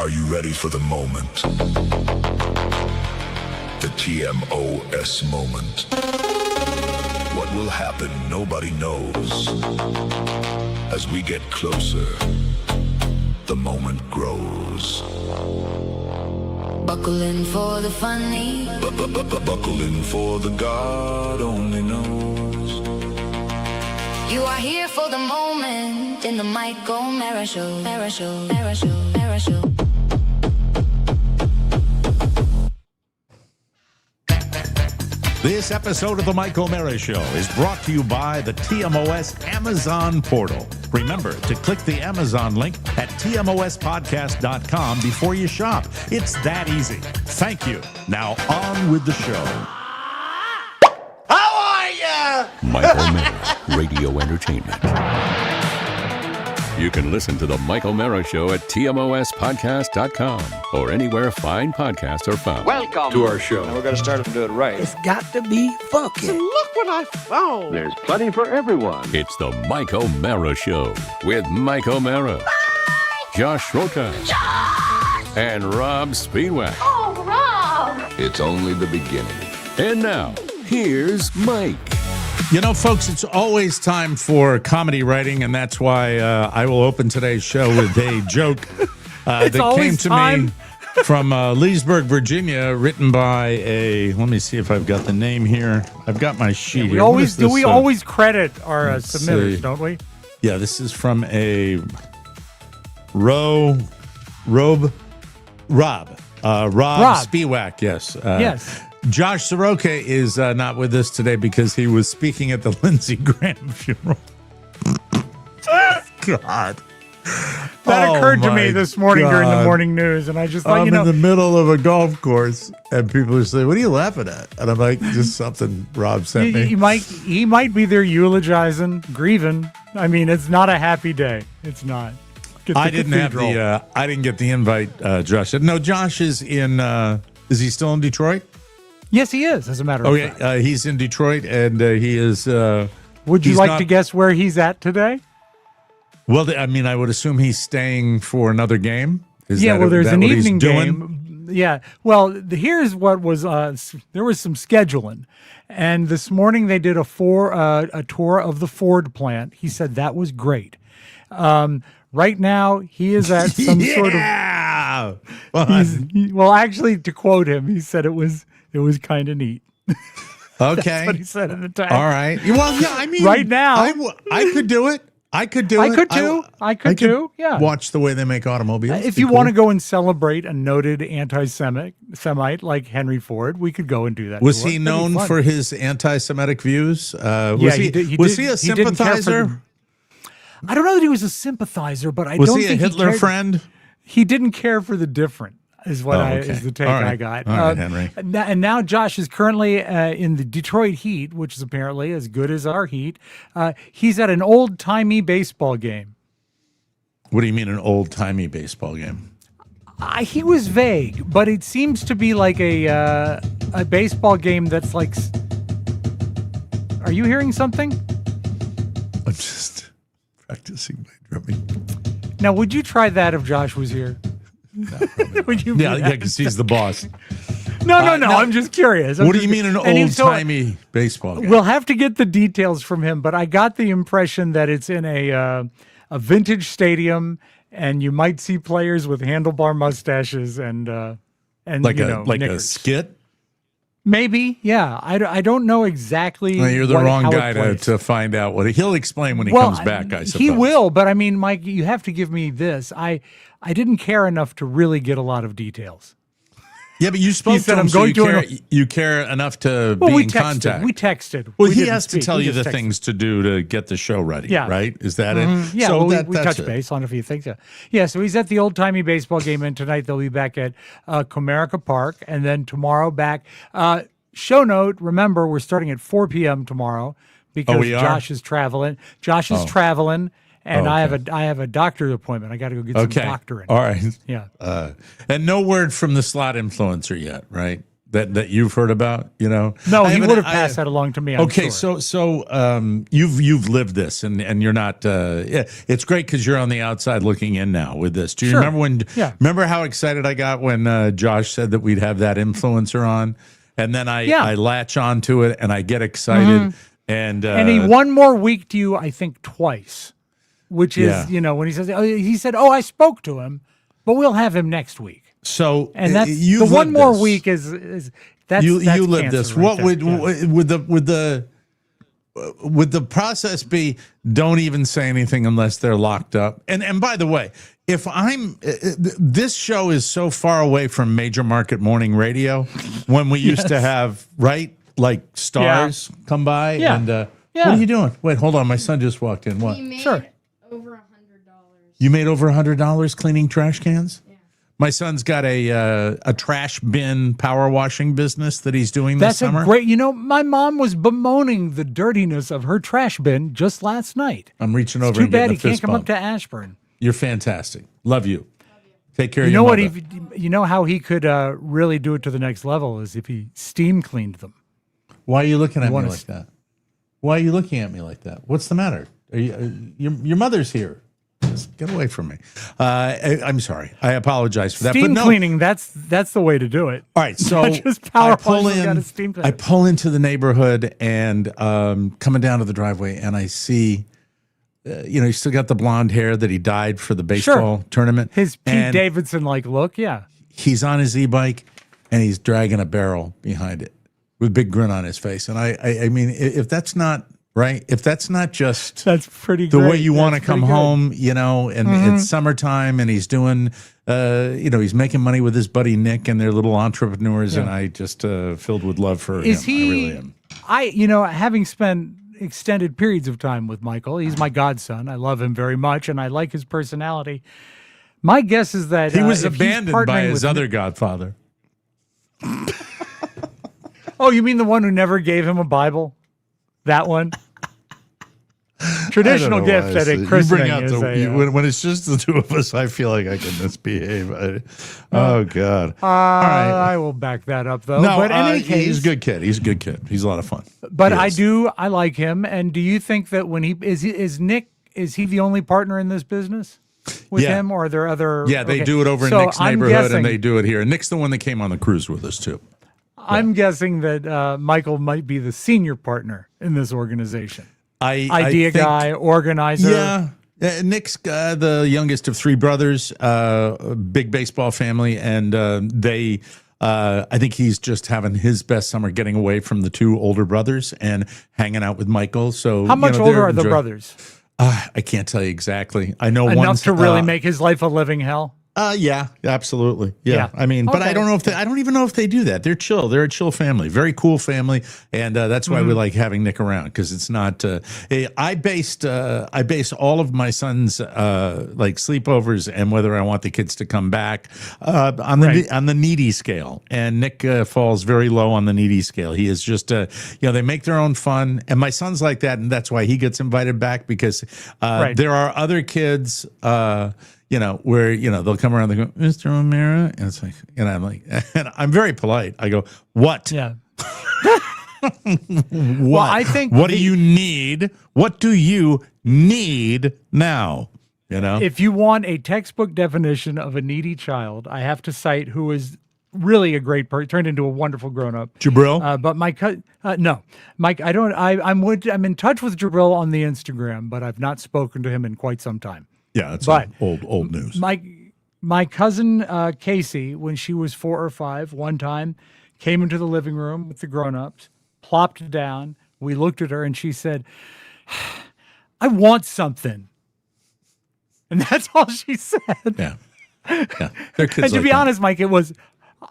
Are you ready for the moment? The TMOS moment. What will happen, nobody knows. As we get closer, the moment grows. Buckle in for the funny. Buckle in for the God only knows. You are here for the moment in the Mike O'Mara show. Mara show, Mara show, Mara show. This episode of the Mike O'Mara Show is brought to you by the TMOS Amazon portal. Remember to click the Amazon link at tmospodcast.com before you shop. It's that easy. Thank you. Now on with the show. How are ya? Mike O'Mara, Radio Entertainment. You can listen to The Mike O'Mara Show at tmospodcast.com or anywhere fine podcasts are found. Welcome to our show. Now we're going to start to do it right. It's got to be funky. Look what I found. There's plenty for everyone. It's The Mike O'Mara Show with Mike O'Mara, Josh Schroeder, and Rob Speedwack. Oh, Rob! It's only the beginning. And now, here's Mike. You know, folks, it's always time for comedy writing, and that's why I will open today's show with a joke that came to me from Leesburg, Virginia, written by let me see if I've got the name here. I've got my sheet here. We always credit our submitters, don't we? Yeah, this is from a Robb Spiewak, yes. Yes. Josh Soroka is not with us today because he was speaking at the Lindsey Graham funeral. God. That occurred to me this morning during the morning news, and I just thought, I'm in the middle of a golf course, and people are saying, "What are you laughing at?" And I'm like, "Just something Rob sent me." He might be there eulogizing, grieving. I mean, it's not a happy day. It's not. I didn't get the invite, Josh. No, Josh is in. Is he still in Detroit? Yes, he is, as a matter of fact. Yeah, he's in Detroit, and he is... Would you like to guess where he's at today? Well, I mean, I would assume he's staying for another game. There's an evening game. Yeah, well, here's what was... there was some scheduling, and this morning they did a tour of the Ford plant. He said that was great. Right now, he is at some sort of... Well, actually, to quote him, he said it was kind of neat. Okay. That's what he said in the time. All right. Well, yeah, I mean... Right now... I could do it. I could too. Yeah. Watch the way they make automobiles. If you want to go and celebrate a noted anti-Semite like Henry Ford, we could go and do that. Was he known for his anti-Semitic views? Was he a sympathizer? I don't know that he was a sympathizer, but I don't think he a Hitler friend? He didn't care for the different. Is the take I got. All right, Henry. And now Josh is currently in the Detroit Heat, which is apparently as good as our Heat. He's at an old-timey baseball game. What do you mean an old-timey baseball game? He was vague, but it seems to be like a baseball game that's like... Are you hearing something? I'm just practicing my drumming. Now, would you try that if Josh was here? No, because he's the boss. No. I'm just curious. What do you mean an old-timey baseball game? We'll have to get the details from him, but I got the impression that it's in a vintage stadium, and you might see players with handlebar mustaches and like knickers. A skit. Maybe, yeah. I don't know exactly. Well, you're the wrong guy to find out what he'll explain when he comes back. I suppose he will, but I mean, Mike, you have to give me this. I didn't care enough to really get a lot of details. Yeah, but you spoke to him, so you care enough to be in contact. We texted. Well, he has to tell you the things to do to get the show ready, right? Is that it? Yeah, so we touch base on a few things. Yeah, so he's at the old-timey baseball game, and tonight they'll be back at Comerica Park, and then tomorrow back. Show note, remember, we're starting at 4 p.m. tomorrow because Josh is traveling. And I have a doctor appointment. I got to go get some doctoring. All right. Yeah. And no word from the slot influencer yet, right? that you've heard about? You know, No, he would have passed that along to me. I'm okay, sure. so you've lived this, and you're not. Yeah, it's great because you're on the outside looking in now with this. Do you Sure. remember when? Yeah. Remember how excited I got when Josh said that we'd have that influencer on, and then I latch onto it and I get excited, and he one more week to you, I think, twice, which is when he said, "Oh, I spoke to him, but we'll have him next week." So and that's you the one more this. week is that's you that's live cancer this. right What there. would the process be? Don't even say anything unless they're locked up. And by the way, if I'm this show is so far away from major market morning radio when we used to have like stars come by and what are you doing? Wait, hold on. My son just walked in. What? Sure. Over $100. You made over $100 cleaning trash cans? Yeah. My son's got a trash bin power washing business that he's doing this summer. That's a great. My mom was bemoaning the dirtiness of her trash bin just last night. I'm reaching over It's too and bad getting he a can't fist come bump. up to Ashburn. You're fantastic. Love you. Take care of You your know what? mother. You know how he could really do it to the next level is if he steam cleaned them. Why are you looking at me like that? Why are you looking at me like that? What's the matter? Are you, your mother's here. Just get away from me. I'm sorry. I apologize for that. Steam but no. cleaning, that's the way to do it. All right, so Not just power I pull washing, you in. gotta steam clean I it. pull into the neighborhood and coming down to the driveway, and I see, he's still got the blonde hair that he dyed for the baseball tournament. His Pete And Davidson like look, yeah. he's on his e-bike, and he's dragging a barrel behind it with a big grin on his face. And I mean, if that's not right, if that's not just That's pretty the great. way you want to That's come pretty good. home, and it's summertime, and he's doing, he's making money with his buddy Nick, and they're little entrepreneurs, and I just filled with love for Is him. he? I really am. Having spent extended periods of time with Michael, he's my godson. I love him very much, and I like his personality. My guess is that He was if he's abandoned by partnering his with other godfather. Oh, you mean the one who never gave him a Bible? That one? Traditional gift at a christening is when it's just the two of us, I feel like I can misbehave. Oh God! All right, I will back that up though. no, but in any case, he's a good kid. He's a good kid. He's a lot of fun. But He is. I like him. And do you think that when is Nick, is he the only partner in this business with Yeah. him, or are there other? Yeah, they okay. do it over in So Nick's I'm neighborhood, guessing- and they do it here. Nick's the one that came on the cruise with us too. I'm guessing that Michael might be the senior partner in this organization. I Idea think- guy, organizer. Yeah. Nick's the youngest of three brothers, big baseball family, and they. I think he's just having his best summer getting away from the two older brothers and hanging out with Michael. So How much they're older are the enjoy- brothers? I can't tell you exactly. I know Enough one's to really make his life a living hell. Yeah, absolutely. Yeah. Yeah. I mean, but I Okay. don't know if I don't even know if they do that. They're chill. They're a chill family, very cool family, and that's why we like having Nick around because it's not. I base all of my son's like sleepovers and whether I want the kids to come back on the needy scale, and Nick falls very low on the needy scale. He is just they make their own fun, and my son's like that, and that's why he gets invited back because there are other kids. Where, they'll come around, they go, Mr. O'Mara. And it's like, and I'm like, and I'm very polite. I go, what? Yeah. What? I think what do you need? What do you need now? If you want a textbook definition of a needy child, I have to cite who is really a great person, turned into a wonderful grown-up. Jabril? But my no, Mike, I don't. I'm in touch with Jabril on the Instagram, but I've not spoken to him in quite some time. Yeah, it's But old news. My cousin Casey, when she was 4 or 5, one time came into the living room with the grown-ups, plopped down. We looked at her and she said, "I want something," and that's all she said. Yeah. They're kids And to like be that. honest, Mike, it was,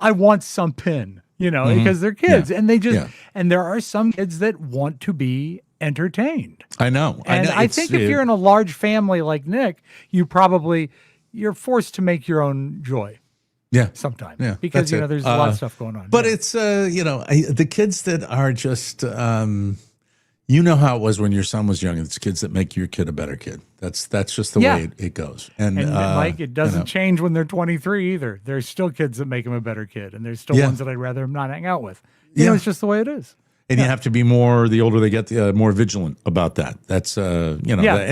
"I want some pin," because they're kids, Yeah. and they just Yeah. and there are some kids that want to be entertained. I know. And I think if you're in a large family like Nick, you're forced to make your own joy sometimes. Yeah, Because that's it. there's a lot of stuff going on. But Yeah. it's the kids that are just You know how it was when your son was young. It's kids that make your kid a better kid. That's just the way it goes. And Mike, it doesn't change when they're 23 either. There's still kids that make them a better kid, and there's still ones that I'd rather not hang out with. You know, it's just the way it is. And you have to be more, the older they get, more vigilant about that. That's, and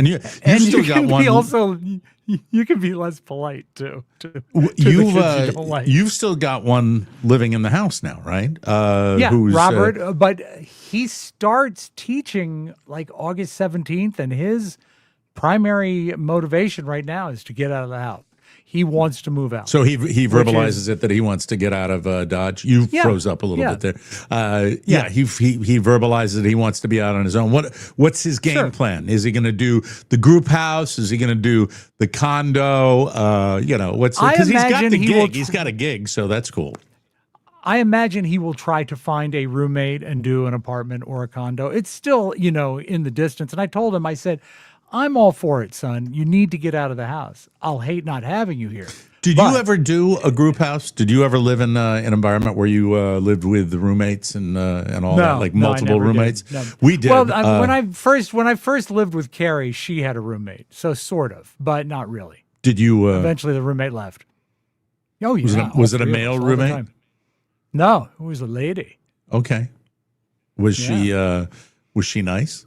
you still got one. You can be less polite too. You've still got one living in the house now, right? Who's, Robert, but he starts teaching like August 17th, and his primary motivation right now is to get out of the house. He wants to move out. So he verbalizes it that he wants to get out of Dodge. You froze up a little bit there. He verbalizes that he wants to be out on his own. What's his game plan? Is he going to do the group house? Is he going to do the condo? Because he's got the gig. He's got a gig, so that's cool. I imagine he will try to find a roommate and do an apartment or a condo. It's still, in the distance. And I told him, I said, I'm all for it, son. You need to get out of the house. I'll hate not having you here. Did you ever do a group house? Did you ever live in an environment where you lived with the roommates and all that, like multiple roommates? No. We did. Well, when I first lived with Carrie, she had a roommate, so sort of, but not really. Did you? Eventually, the roommate left. Oh, yeah. Was it a male roommate? No, it was a lady. Okay. Was she nice?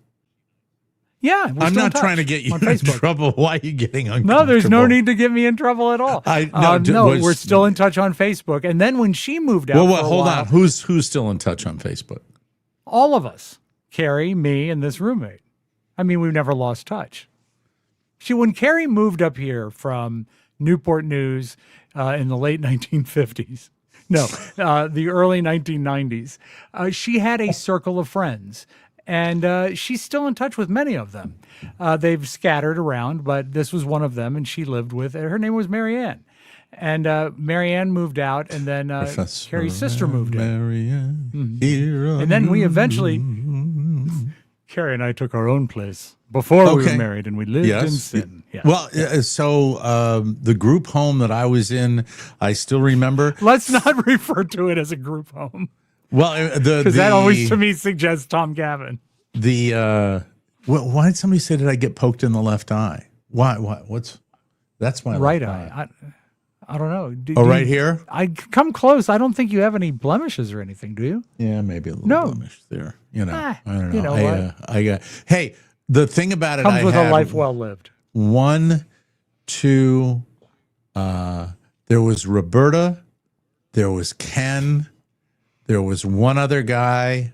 Yeah, I'm not trying to get you in trouble. Why are you getting uncomfortable? No, there's no need to get me in trouble at all. We're still in touch on Facebook. And then when she moved out, hold on. Who's still in touch on Facebook? All of us, Carrie, me, and this roommate. I mean, we've never lost touch. When Carrie moved up here from Newport News in the late 1950s, the early 1990s, she had a circle of friends. And she's still in touch with many of them. They've scattered around, but this was one of them, and she lived with, her name was Marianne. And Marianne moved out, and then Carrie's sister moved in. And then we eventually, Carrie and I took our own place before we were married, and we lived in sin. Yeah. Well, so the group home that I was in, I still remember. Let's not refer to it as a group home. Well, because that always to me suggests Tom Gavin. Why did somebody say that I get poked in the left eye? Why? That's my right eye. I don't know. Right here? I come close. I don't think you have any blemishes or anything, do you? Yeah, maybe a little blemish there. I don't know. You know what? Hey, the thing about it, comes with a life well lived. 1, 2. There was Roberta. There was Ken. There was one other guy,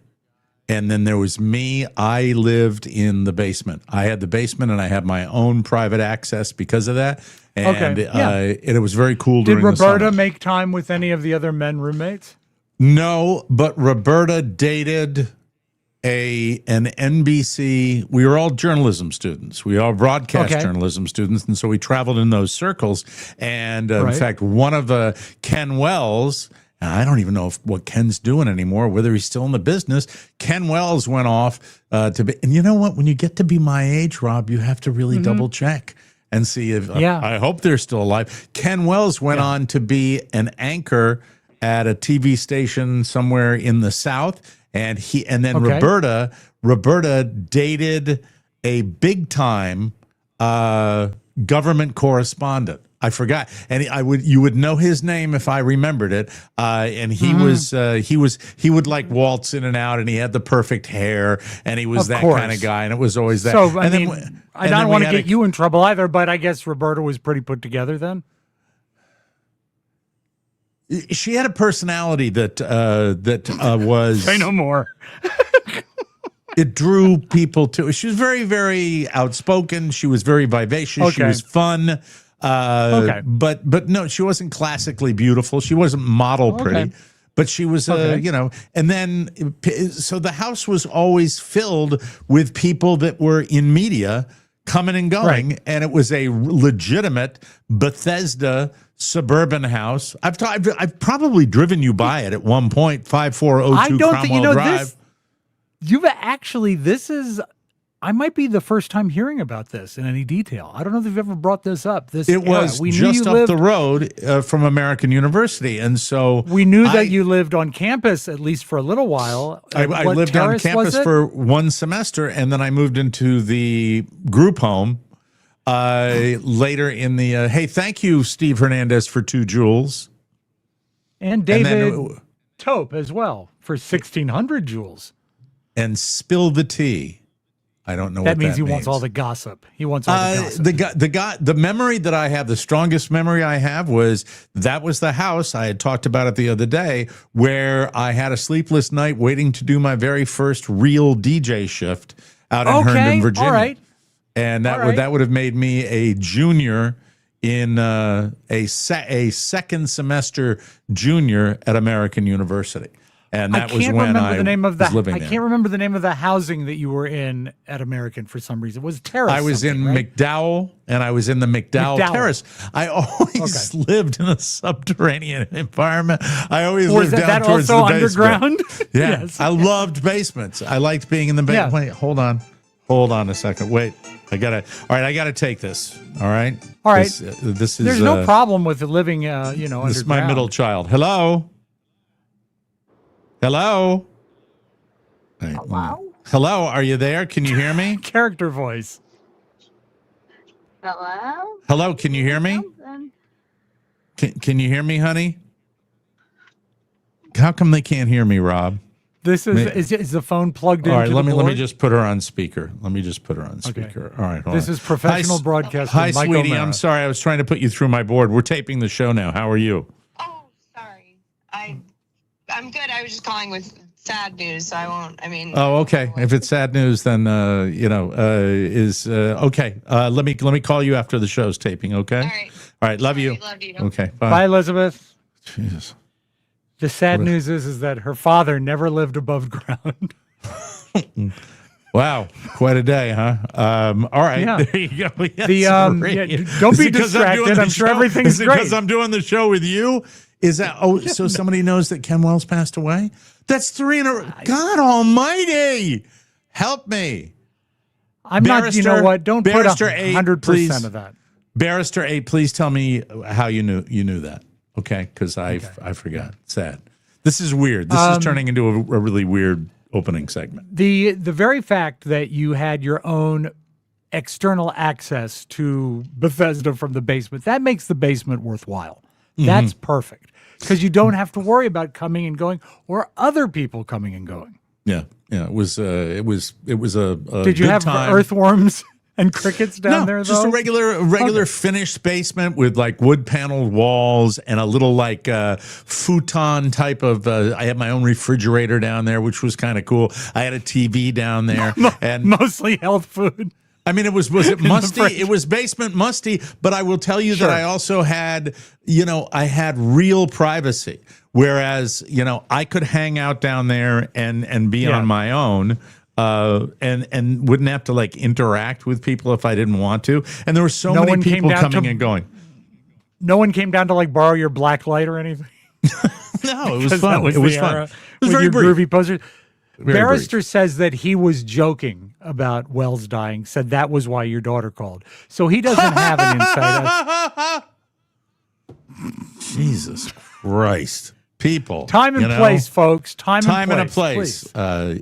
and then there was me. I lived in the basement. I had the basement, and I had my own private access because of that. And it was very cool during the summer. Did Roberta make time with any of the other men roommates? No, but Roberta dated an NBC. We were all journalism students. We all broadcast journalism students, and so we traveled in those circles. And in fact, one of Ken Wells. I don't even know what Ken's doing anymore, whether he's still in the business. Ken Wells went off to be, and you know what? When you get to be my age, Rob, you have to really double check and see if, I hope they're still alive. Ken Wells went on to be an anchor at a TV station somewhere in the South. And then Roberta dated a big time government correspondent. I forgot, and you would know his name if I remembered it. And he would like waltz in and out, and he had the perfect hair, and he was that kind of guy, and it was always that. So I don't want to get you in trouble either, but I guess Roberta was pretty put together then. She had a personality that was. Say no more. It drew people to. She was very, very outspoken. She was very vivacious. She was fun. But no, she wasn't classically beautiful. She wasn't model pretty, but she was, and then, so the house was always filled with people that were in media coming and going. And it was a legitimate Bethesda suburban house. I've probably driven you by it at one point, 5402 Cromwell Drive. You've actually, this is I might be the first time hearing about this in any detail. I don't know if you've ever brought this up. It was just up the road from American University. And so we knew that you lived on campus, at least for a little while. I lived on campus for one semester, and then I moved into the group home later in the, hey, thank you, Steve Hernandez, for 2 joules. And David Tope as well for 1,600 joules. And spill the tea. I don't know what that means. He wants all the gossip. He wants all the gossip. The memory that I have, the strongest memory I have was the house I had talked about it the other day, where I had a sleepless night waiting to do my very first real DJ shift out in Herndon, Virginia. All right. And that would have made me a junior in a second semester junior at American University. And that was when I was living there. I can't remember the name of the housing that you were in at American for some reason. It was Terrace. I was in McDowell, and I was in the McDowell Terrace. I always lived in a subterranean environment. I always lived down towards the basement. Underground? Yeah, yes. I loved basements. I liked being in the basement. Yeah. Wait, hold on a second. Wait, I gotta take this. All right. This is. There's no problem with living, underground. This is my middle child. Hello. Hello? Hello, are you there? Can you hear me? Character voice. Hello? Hello, can you hear me? Can you hear me, honey? How come they can't hear me, Rob? This is the phone plugged in? All right, let me just put her on speaker. Okay. All right, this is professional broadcasting. Hi, sweetie. I'm sorry. I was trying to put you through my board. We're taping the show now. How are you? Oh, sorry. I'm good. I was just calling with sad news, so I won't. Oh, okay. If it's sad news, then okay. Let me call you after the show's taping. Okay. All right. Love you. Love you. Okay. Bye, Elizabeth. Jesus. The sad news is that her father never lived above ground. Wow, quite a day, huh? All right, yeah. There you go. Yes, don't be distracted. I'm sure everything's great. Because I'm doing the show with you. Is that so? Somebody knows that Ken Wells passed away. That's 3 in a. God Almighty, help me! I'm not. You know what? Don't put 100% of that. Barrister 8, please tell me how you knew that. Okay, because I forgot. Sad. This is weird. This is turning into a really weird opening segment. The very fact that you had your own external access to Bethesda from the basement, that makes the basement worthwhile. That's perfect, because you don't have to worry about coming and going or other people coming and going. Yeah. It was a Did you have time. Earthworms and crickets down there, though? Just a regular finished basement with like wood paneled walls and a little like futon type of. I had my own refrigerator down there, which was kind of cool. I had a TV down there, and mostly health food. I mean, was it musty? It was basement musty, but I will tell you that I also had, I had real privacy. Whereas, I could hang out down there and be on my own. And wouldn't have to like interact with people if I didn't want to. And there were so many people coming and going. No one came down to like borrow your black light or anything. No, it was fun. It was fun. It was very brief. Groovy posters. Very Barrister brief. says that he was joking about Wells dying. Said that was why your daughter called. So he doesn't have an insight. Jesus Christ. People, time and place, folks. Time and a place. I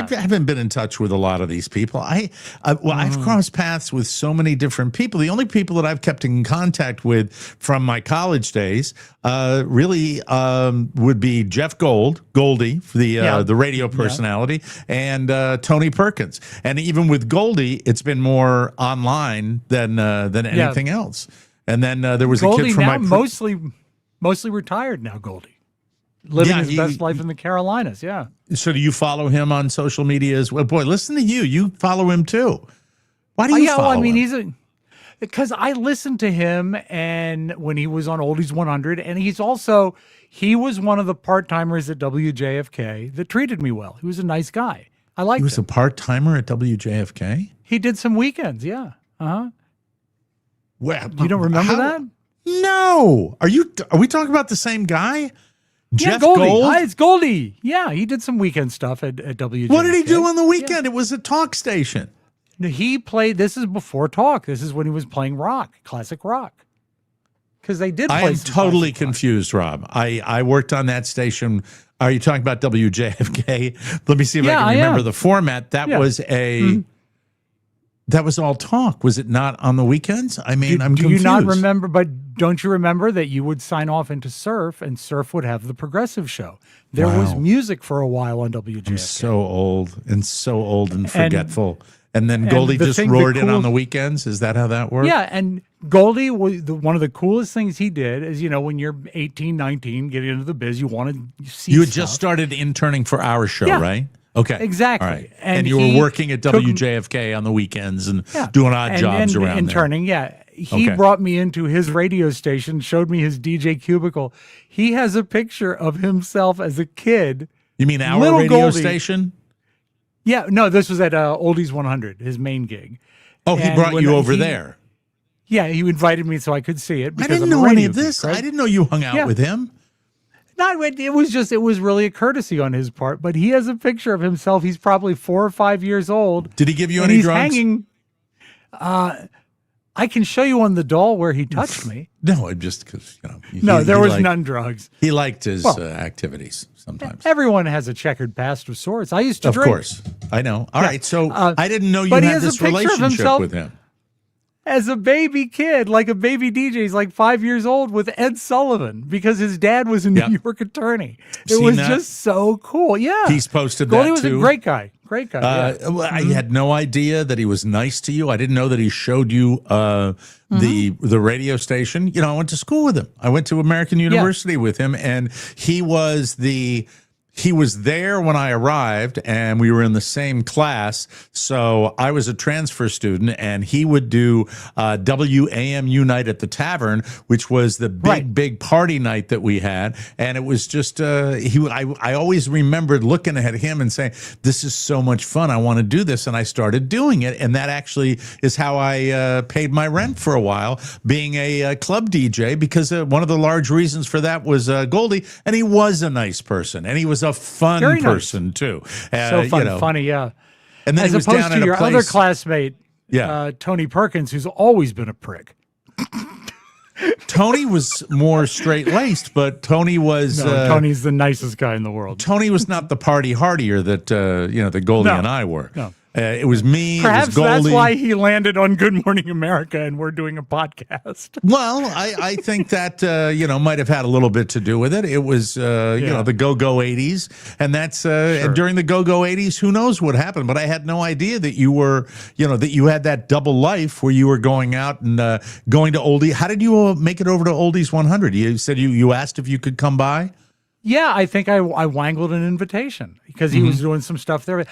haven't been in touch with a lot of these people. I've crossed paths with so many different people. The only people that I've kept in contact with from my college days really would be Jeff Goldie, the radio personality, and Tony Perkins. And even with Goldie, it's been more online than anything else. And then there was Goldie a kid from now mostly retired now. Goldie. Living his best life in the Carolinas, yeah. So do you follow him on social media as well? Boy, listen to you. You follow him too. Why do you follow him? Because I listened to him and when he was on Oldies 100, and he was one of the part-timers at WJFK that treated me well. He was a nice guy. I liked him. He was a part-timer at WJFK? He did some weekends, yeah. Uh-huh. Well, you don't remember that? No. Are we talking about the same guy? Jeff Goldie. Gold? It's Goldie. Yeah, he did some weekend stuff at WJFK. What did he do on the weekend? Yeah. It was a talk station. He played. This is before talk. This is when he was playing rock, classic rock. Because they did. I am totally confused, Rob. I worked on that station. Are you talking about WJFK? Let me see if I can remember the format. That was that was all talk. Was it not on the weekends? I mean, I'm confused. Do you not remember? But don't you remember that you would sign off into Surf, and Surf would have the progressive show? There was music for a while on WJFK. I'm so old and forgetful. And then Goldie just roared in on the weekends. Is that how that worked? Yeah, and Goldie was one of the coolest things he did is, when you're 18, 19, getting into the biz, you want to see You had just started interning for our show, right? Okay. Exactly. All right. And you were working at WJFK on the weekends and doing odd jobs around interning, there. He brought me into his radio station, showed me his DJ cubicle. He has a picture of himself as a kid. You mean our radio station? Yeah, no, this was at Oldies 100, his main gig. Oh, he brought you over there. Yeah, he invited me so I could see it. I didn't know any of this. I didn't know you hung out with him. No, it was really a courtesy on his part. But he has a picture of himself. He's probably 4 or 5 years old. Did he give you any drugs? Hanging. I can show you on the doll where he touched me. No, just because there was none drugs. He liked his activities. Sometimes everyone has a checkered past of sorts. I used to drink. Of course, I know. All right, so I didn't know you had this relationship with him. As a baby kid, like a baby DJ, he's like 5 years old with Ed Sullivan because his dad was a New York attorney. It was just so cool. Yeah, he's posted Goldie that too. He was a great guy. Great guy. I had no idea that he was nice to you. I didn't know that he showed you the radio station. I went to school with him. I went to American University with him, and he was there when I arrived, and we were in the same class. So I was a transfer student, and he would do WAMU night at the Tavern, which was the big party night that we had. And it was just I always remembered looking at him and saying, "This is so much fun. I want to do this." And I started doing it, and that actually is how I paid my rent for a while, being a club DJ, because one of the large reasons for that was Goldie, and he was a nice person, and he was a fun person too. So fun, funny, yeah. And then as he was opposed down to at your a place, other classmate, Tony Perkins, who's always been a prick. Tony was more straight-laced, but Tony was... Tony's the nicest guy in the world. Tony was not the party hardier that, that Goldie and I were. No. It was me. Perhaps it was Goldie. That's why he landed on Good Morning America, and we're doing a podcast. Well, I think that might have had a little bit to do with it. It was the go-go 80s, and that's and during the go-go 80s, who knows what happened? But I had no idea that you were that you had that double life where you were going out and going to Oldies. How did you make it over to Oldies 100? You said you asked if you could come by. Yeah, I think I wangled an invitation because he was doing some stuff there.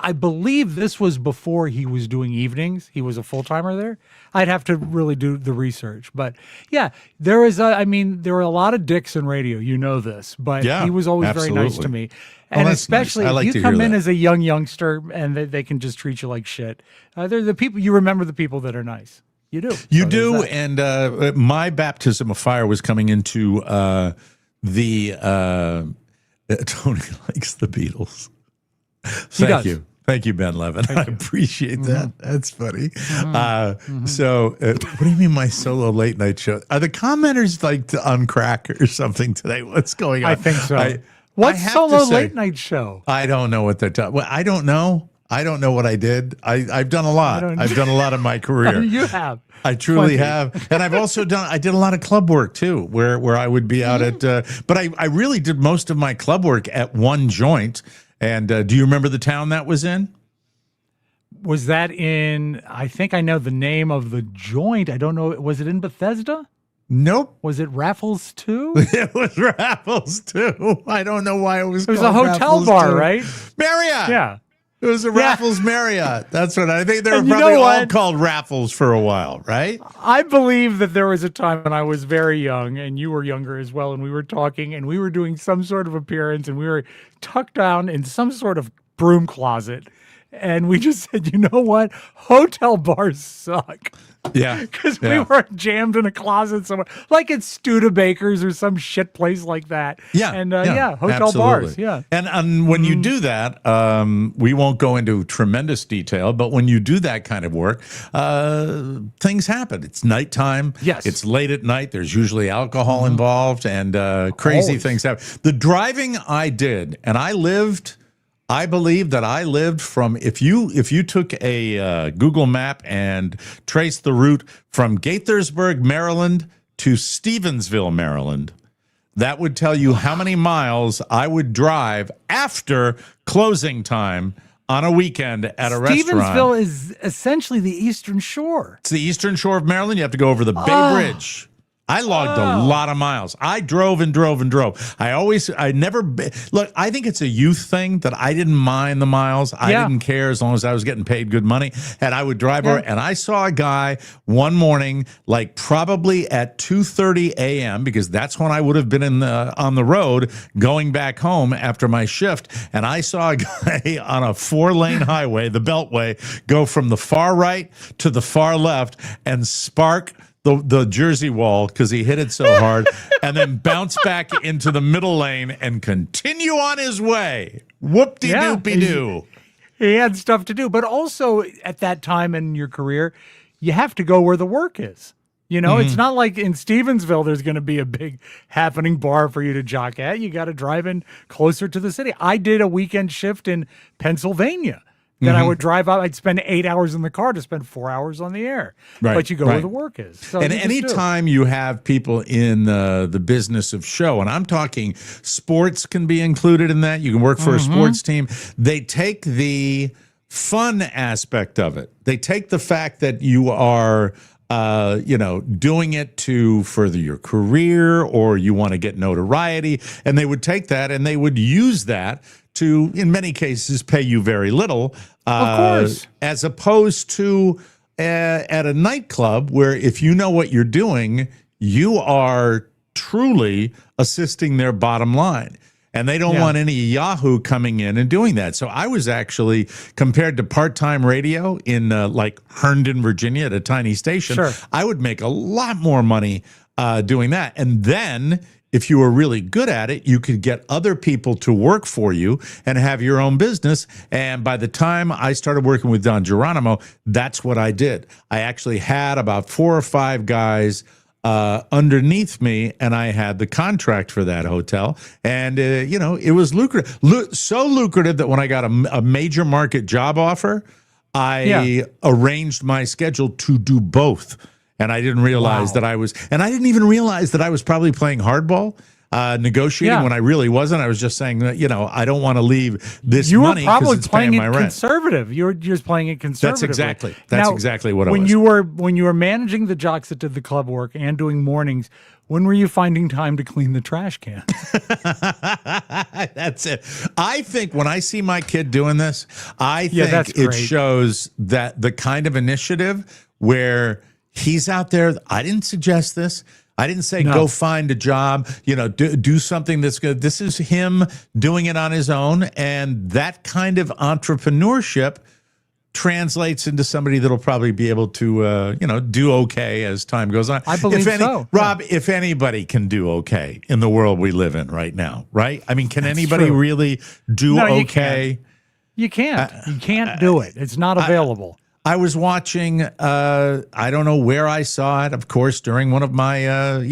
I believe this was before he was doing evenings. He was a full-timer there. I'd have to really do the research. But yeah, there were a lot of dicks in radio. You know this, but he was always very nice to me. And especially if you come in as a youngster and they can just treat you like shit. They're the people, you remember the people that are nice. You do. You do. And my baptism of fire was coming into... Tony likes the Beatles. Thank you, Ben Levin. I appreciate that. That's funny. So what do you mean my solo late night show? Are the commenters like on crack or something today? What's going on? I think so. What's solo late night show? I don't know what they're talking. Well, I don't know what I did. I've done a lot. I've done a lot in my career. You have. I truly have. And I've also I did a lot of club work too, where I would be out at, but I really did most of my club work at one joint. And do you remember the town that was in? Was that in, I think I know the name of the joint. I don't know. Was it in Bethesda? Nope. Was it Raffles 2? It was Raffles 2. I don't know why it was called a hotel Raffles bar, 2. right? Marriott. Yeah. It was a Raffles Marriott. That's what I think. They were probably all called Raffles for a while, right? I believe that there was a time when I was very young, and you were younger as well, and we were talking, and we were doing some sort of appearance, and we were tucked down in some sort of broom closet, And we just said, you know what? Hotel bars suck. Yeah. Because we were jammed in a closet somewhere, like at Studebaker's or some shit place like that. Yeah. And hotel absolutely. bars. Yeah. And when you do that, we won't go into tremendous detail, but when you do that kind of work, things happen. It's nighttime. Yes. It's late at night. There's usually alcohol involved, and crazy things happen. The driving I did, and I believe that I lived from, if you took a Google map and traced the route from Gaithersburg, Maryland to Stevensville, Maryland, that would tell you how many miles I would drive after closing time on a weekend at a restaurant. Stevensville is essentially the Eastern Shore. It's the Eastern Shore of Maryland. You have to go over the Bay Bridge. I logged a lot of miles. I drove and drove and drove. I never, look, I think it's a youth thing that I didn't mind the miles. I didn't care as long as I was getting paid good money. And I would drive over, and I saw a guy one morning, like probably at 2:30 a.m., because that's when I would have been on the road going back home after my shift. And I saw a guy on a 4-lane highway, the Beltway, go from the far right to the far left and spark the Jersey wall because he hit it so hard, and then bounce back into the middle lane and continue on his way. Whoop-de-doopy-doo. He had stuff to do. But also at that time in your career, you have to go where the work is. You know, it's not like in Stevensville there's going to be a big happening bar for you to jock at. You got to drive in closer to the city. I did a weekend shift in Pennsylvania. Then I would drive out. I'd spend 8 hours in the car to spend 4 hours on the air. Right, but you go where the work is. So and anytime you have people in the business of show, and I'm talking sports can be included in that. You can work for a sports team. They take the fun aspect of it. They take the fact that you are doing it to further your career, or you want to get notoriety, and they would take that and they would use that to, in many cases, pay you very little, of course, as opposed to at a nightclub where if you know what you're doing, you are truly assisting their bottom line. And they don't want any Yahoo coming in and doing that. So I was actually, compared to part-time radio in like Herndon, Virginia, at a tiny station, I would make a lot more money doing that. And then if you were really good at it, you could get other people to work for you and have your own business. And by the time I started working with Don Geronimo, that's what I did. I actually had about 4 or 5 guys underneath me, and I had the contract for that hotel. And, it was lucrative. So lucrative that when I got a major market job offer, I arranged my schedule to do both. And I didn't realize that I didn't even realize that I was probably playing hardball, negotiating when I really wasn't. I was just saying that, I don't want to leave this money because it's paying my rent. Conservative. You were just playing it conservatively. That's exactly what it was. When you were managing the jocks that did the club work and doing mornings, when were you finding time to clean the trash can? That's it. I think when I see my kid doing this, I think it shows that the kind of initiative where he's out there. I didn't suggest this. I didn't say go find a job, do something that's good. This is him doing it on his own. And that kind of entrepreneurship translates into somebody that'll probably be able to, do okay as time goes on. I believe so. Rob, if anybody can do okay in the world we live in right now, right? I mean, can anybody really do okay? You can't. You can't do it. It's not available. I was watching, I don't know where I saw it, of course, during one of my,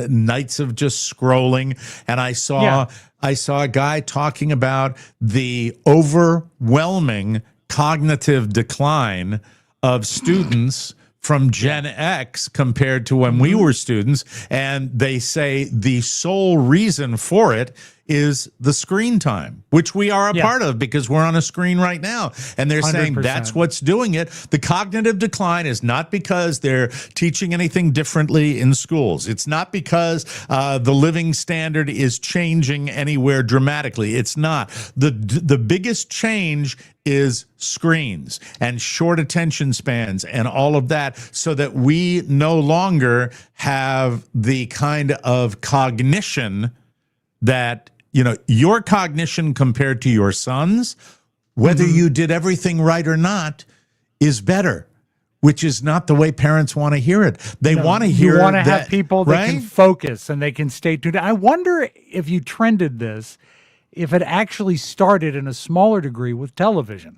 nights of just scrolling. And I saw a guy talking about the overwhelming cognitive decline of students from Gen X compared to when we were students. And they say the sole reason for it is the screen time, which we are a part of because we're on a screen right now. And they're 100%. Saying that's what's doing it. The cognitive decline is not because they're teaching anything differently in schools. It's not because the living standard is changing anywhere dramatically. It's not. The biggest change is screens and short attention spans and all of that, so that we no longer have the kind of cognition that, your cognition compared to your son's whether you did everything right or not, is better, which is not the way parents want to hear it. They want to hear you want to that, have people that can focus and they can stay tuned. I wonder if you trended this, if it actually started in a smaller degree with television,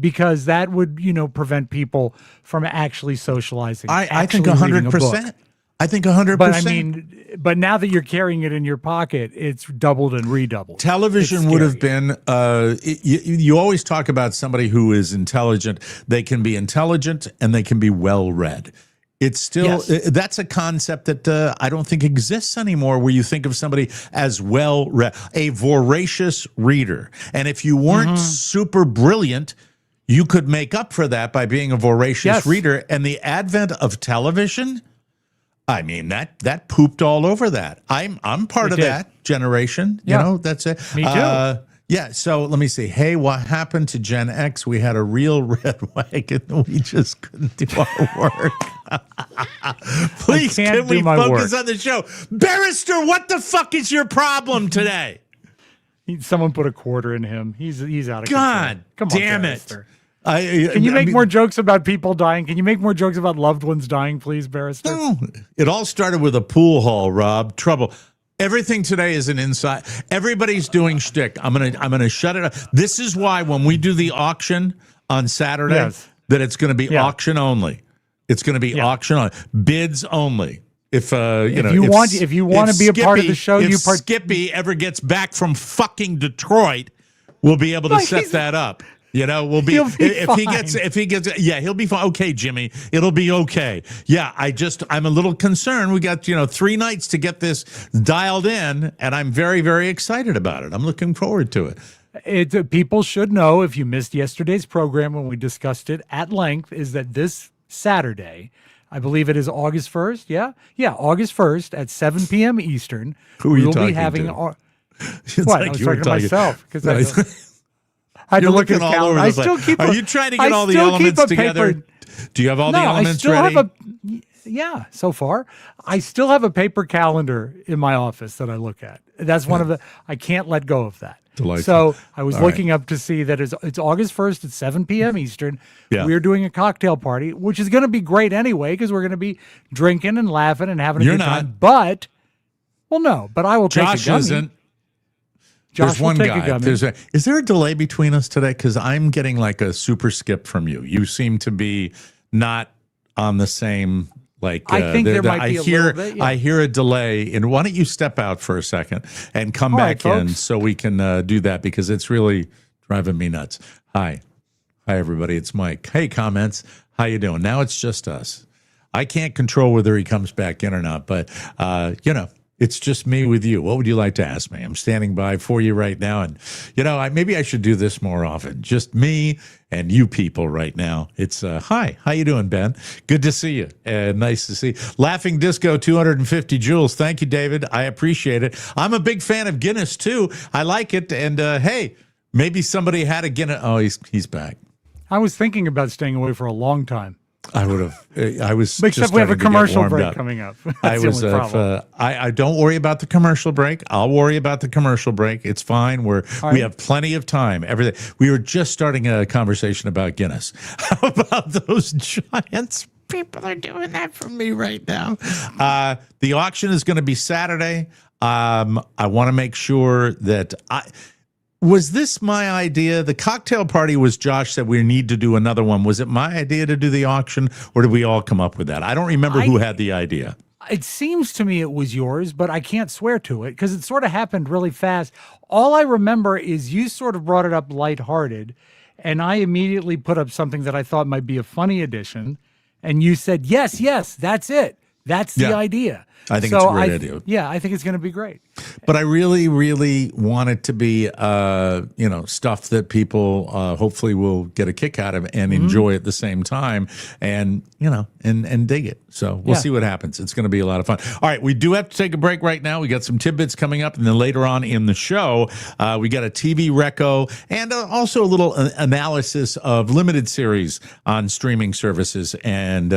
because that would, prevent people from actually socializing. I think 100%. I think 100%. But now that you're carrying it in your pocket, it's doubled and redoubled. Television would have been, you always talk about somebody who is intelligent. They can be intelligent and they can be well-read. It's still, that's a concept that I don't think exists anymore, where you think of somebody as well-read, a voracious reader. And if you weren't super brilliant, you could make up for that by being a voracious reader. And the advent of television, I mean, that pooped all over that. I'm part of that generation. You know, that's it. Me too. Yeah, so let me see. Hey, what happened to Gen X? We had a real red wagon. We just couldn't do our work. Please, can we focus on the show? Barrister, what the fuck is your problem today? Someone put a quarter in him. He's out of God control. Come on, damn Barrister. it. Can you make more jokes about people dying? Can you make more jokes about loved ones dying, please, Barrister? No. It all started with a pool hall, Rob. Trouble. Everything today is an inside. Everybody's doing shtick. I'm gonna shut it up. This is why when we do the auction on Saturday, that it's going to be auction only. It's going to be auction only. Bids only. If you want to be a part of the show, Skippy ever gets back from fucking Detroit, we'll be able to set that up. We'll be, if he gets, he'll be fine. Okay, Jimmy, it'll be okay. Yeah, I'm a little concerned. We got, 3 nights to get this dialed in, and I'm very, very excited about it. I'm looking forward to it. People should know, if you missed yesterday's program when we discussed it at length, is that this Saturday, I believe it is August 1st. Yeah, August 1st at 7 p.m. Eastern. Who are you talking to? What? I was talking to myself because I had to look at all over the place. Are you trying to get all the elements together? Do you have all the elements ready? So far. I still have a paper calendar in my office that I look at. That's one of the, I can't let go of that. Delightful. So I was looking up to see that it's August 1st at 7 p.m. Eastern. Yeah. We're doing a cocktail party, which is going to be great anyway, because we're going to be drinking and laughing and having a good time. But, but I will take a gummy. Josh isn't. There's one guy. Is there a delay between us today? Because I'm getting like a super skip from you. You seem to be not on the same, I think there might be a little bit. Yeah. I hear a delay. And why don't you step out for a second and come back in so we can do that, because it's really driving me nuts. Hi, everybody. It's Mike. Hey, comments. How you doing? Now it's just us. I can't control whether he comes back in or not, but, it's just me with you. What would you like to ask me? I'm standing by for you right now. And, maybe I should do this more often. Just me and you people right now. It's, hi, how you doing, Ben? Good to see you. Nice to see you. Laughing Disco, 250 joules. Thank you, David. I appreciate it. I'm a big fan of Guinness, too. I like it. And, hey, maybe somebody had a Guinness. Oh, he's back. I was thinking about staying away for a long time. I would have. I was. Except we have a commercial break coming up. I was. I don't worry about the commercial break. I'll worry about the commercial break. It's fine. We have plenty of time. Everything. We were just starting a conversation about Guinness. How about those giants? People are doing that for me right now. The auction is going to be Saturday. I want to make sure that Was this my idea? The cocktail party was Josh said we need to do another one. Was it my idea to do the auction, or did we all come up with that? I don't remember who had the idea. It seems to me it was yours, but I can't swear to it because it sort of happened really fast. All I remember is you sort of brought it up lighthearted, and I immediately put up something that I thought might be a funny addition, and you said, yes, that's it. That's the idea. I think it's a great idea. Yeah, I think it's going to be great. But I really, really want it to be, stuff that people hopefully will get a kick out of and enjoy at the same time, and and dig it. So we'll see what happens. It's going to be a lot of fun. All right, we do have to take a break right now. We got some tidbits coming up, and then later on in the show, we got a TV reco and also a little analysis of limited series on streaming services, and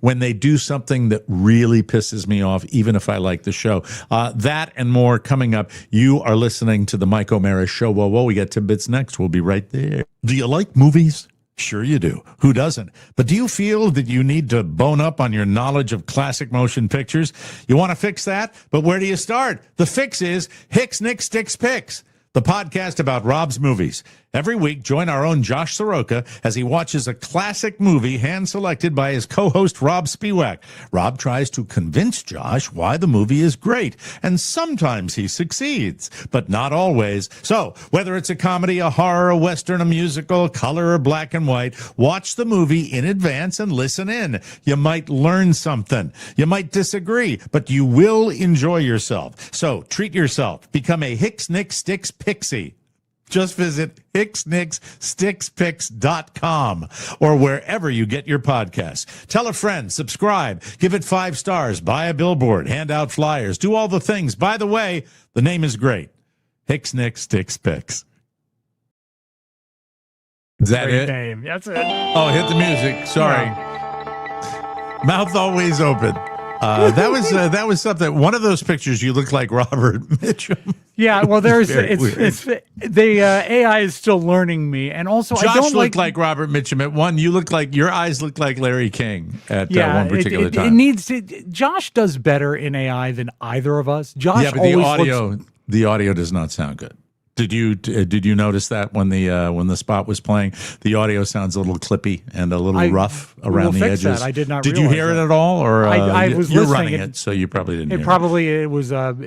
when they do something that really pisses me off, even if I like the show. That and more coming up. You are listening to the Mike O'Mara Show. Whoa, we got tidbits next. We'll be right there. Do you like movies? Sure you do. Who doesn't? But do you feel that you need to bone up on your knowledge of classic motion pictures? You want to fix that? But where do you start? The fix is Hicks, Nick, Sticks, Picks, the podcast about Rob's movies. Every week, join our own Josh Soroka as he watches a classic movie hand-selected by his co-host Rob Spiewak. Rob tries to convince Josh why the movie is great, and sometimes he succeeds, but not always. So, whether it's a comedy, a horror, a western, a musical, color, or black and white, watch the movie in advance and listen in. You might learn something. You might disagree, but you will enjoy yourself. So, treat yourself. Become a Hicks, Nick, Sticks, Pixie. Just visit hicksnicksstickspicks.com or wherever you get your podcasts. Tell a friend, subscribe, give it 5 stars, buy a billboard, hand out flyers, do all the things. By the way, the name is great. Hicks, Nicks, Sticks, Picks. Is that Great it? name. That's it. Oh, hit the music. Sorry. Yeah. Mouth always open. That was something. One of those pictures, you look like Robert Mitchum. Yeah, well, It's the AI is still learning me, and also Josh I don't looked like Robert Mitchum at one. You look like your eyes look like Larry King at one particular it time. needs to. Josh does better in AI than either of us. Josh, Yeah, but always the audio does not sound good. Did you notice that when the spot was playing, the audio sounds a little clippy and a little rough around the edges? That. I did not. Did you hear it at all, or I was you're listening. running it, so you probably didn't. It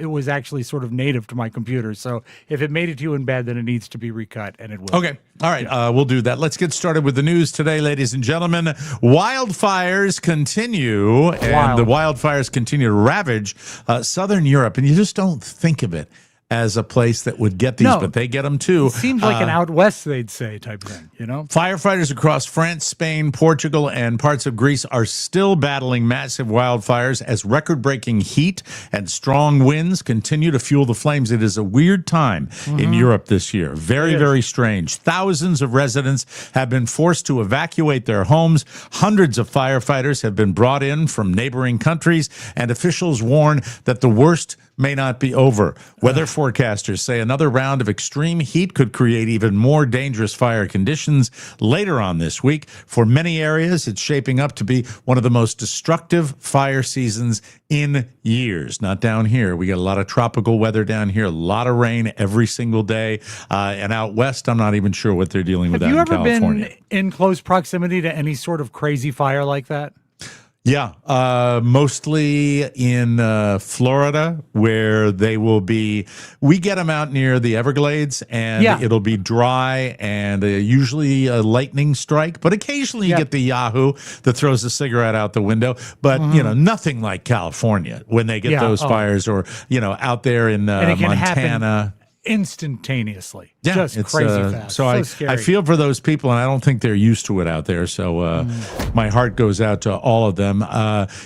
was actually sort of native to my computer. So if it made it to you in bad, then it needs to be recut, and it will. Okay, all right, we'll do that. Let's get started with the news today, ladies and gentlemen. Wildfires continue, and the wildfires continue to ravage southern Europe, and you just don't think of it as a place that would get these, but they get them too. It seems like an out west, they'd say, type thing, you know? Firefighters across France, Spain, Portugal, and parts of Greece are still battling massive wildfires as record-breaking heat and strong winds continue to fuel the flames. It is a weird time in Europe this year. Very, very strange. Thousands of residents have been forced to evacuate their homes. Hundreds of firefighters have been brought in from neighboring countries, and officials warn that the worst may not be over. Weather forecasters say another round of extreme heat could create even more dangerous fire conditions later on this week. For many areas, it's shaping up to be one of the most destructive fire seasons in years. Not down here. We get a lot of tropical weather down here, a lot of rain every single day. And out west, I'm not even sure what they're dealing with out in California. Have you ever been in close proximity to any sort of crazy fire like that? Yeah, mostly in Florida, where they will be. We get them out near the Everglades, and it'll be dry and usually a lightning strike. But occasionally you get the Yahoo that throws a cigarette out the window. But nothing like California when they get those fires, or out there in Montana. Instantaneously. Yeah, just it's crazy fast. So scary. I feel for those people, and I don't think they're used to it out there. So my heart goes out to all of them.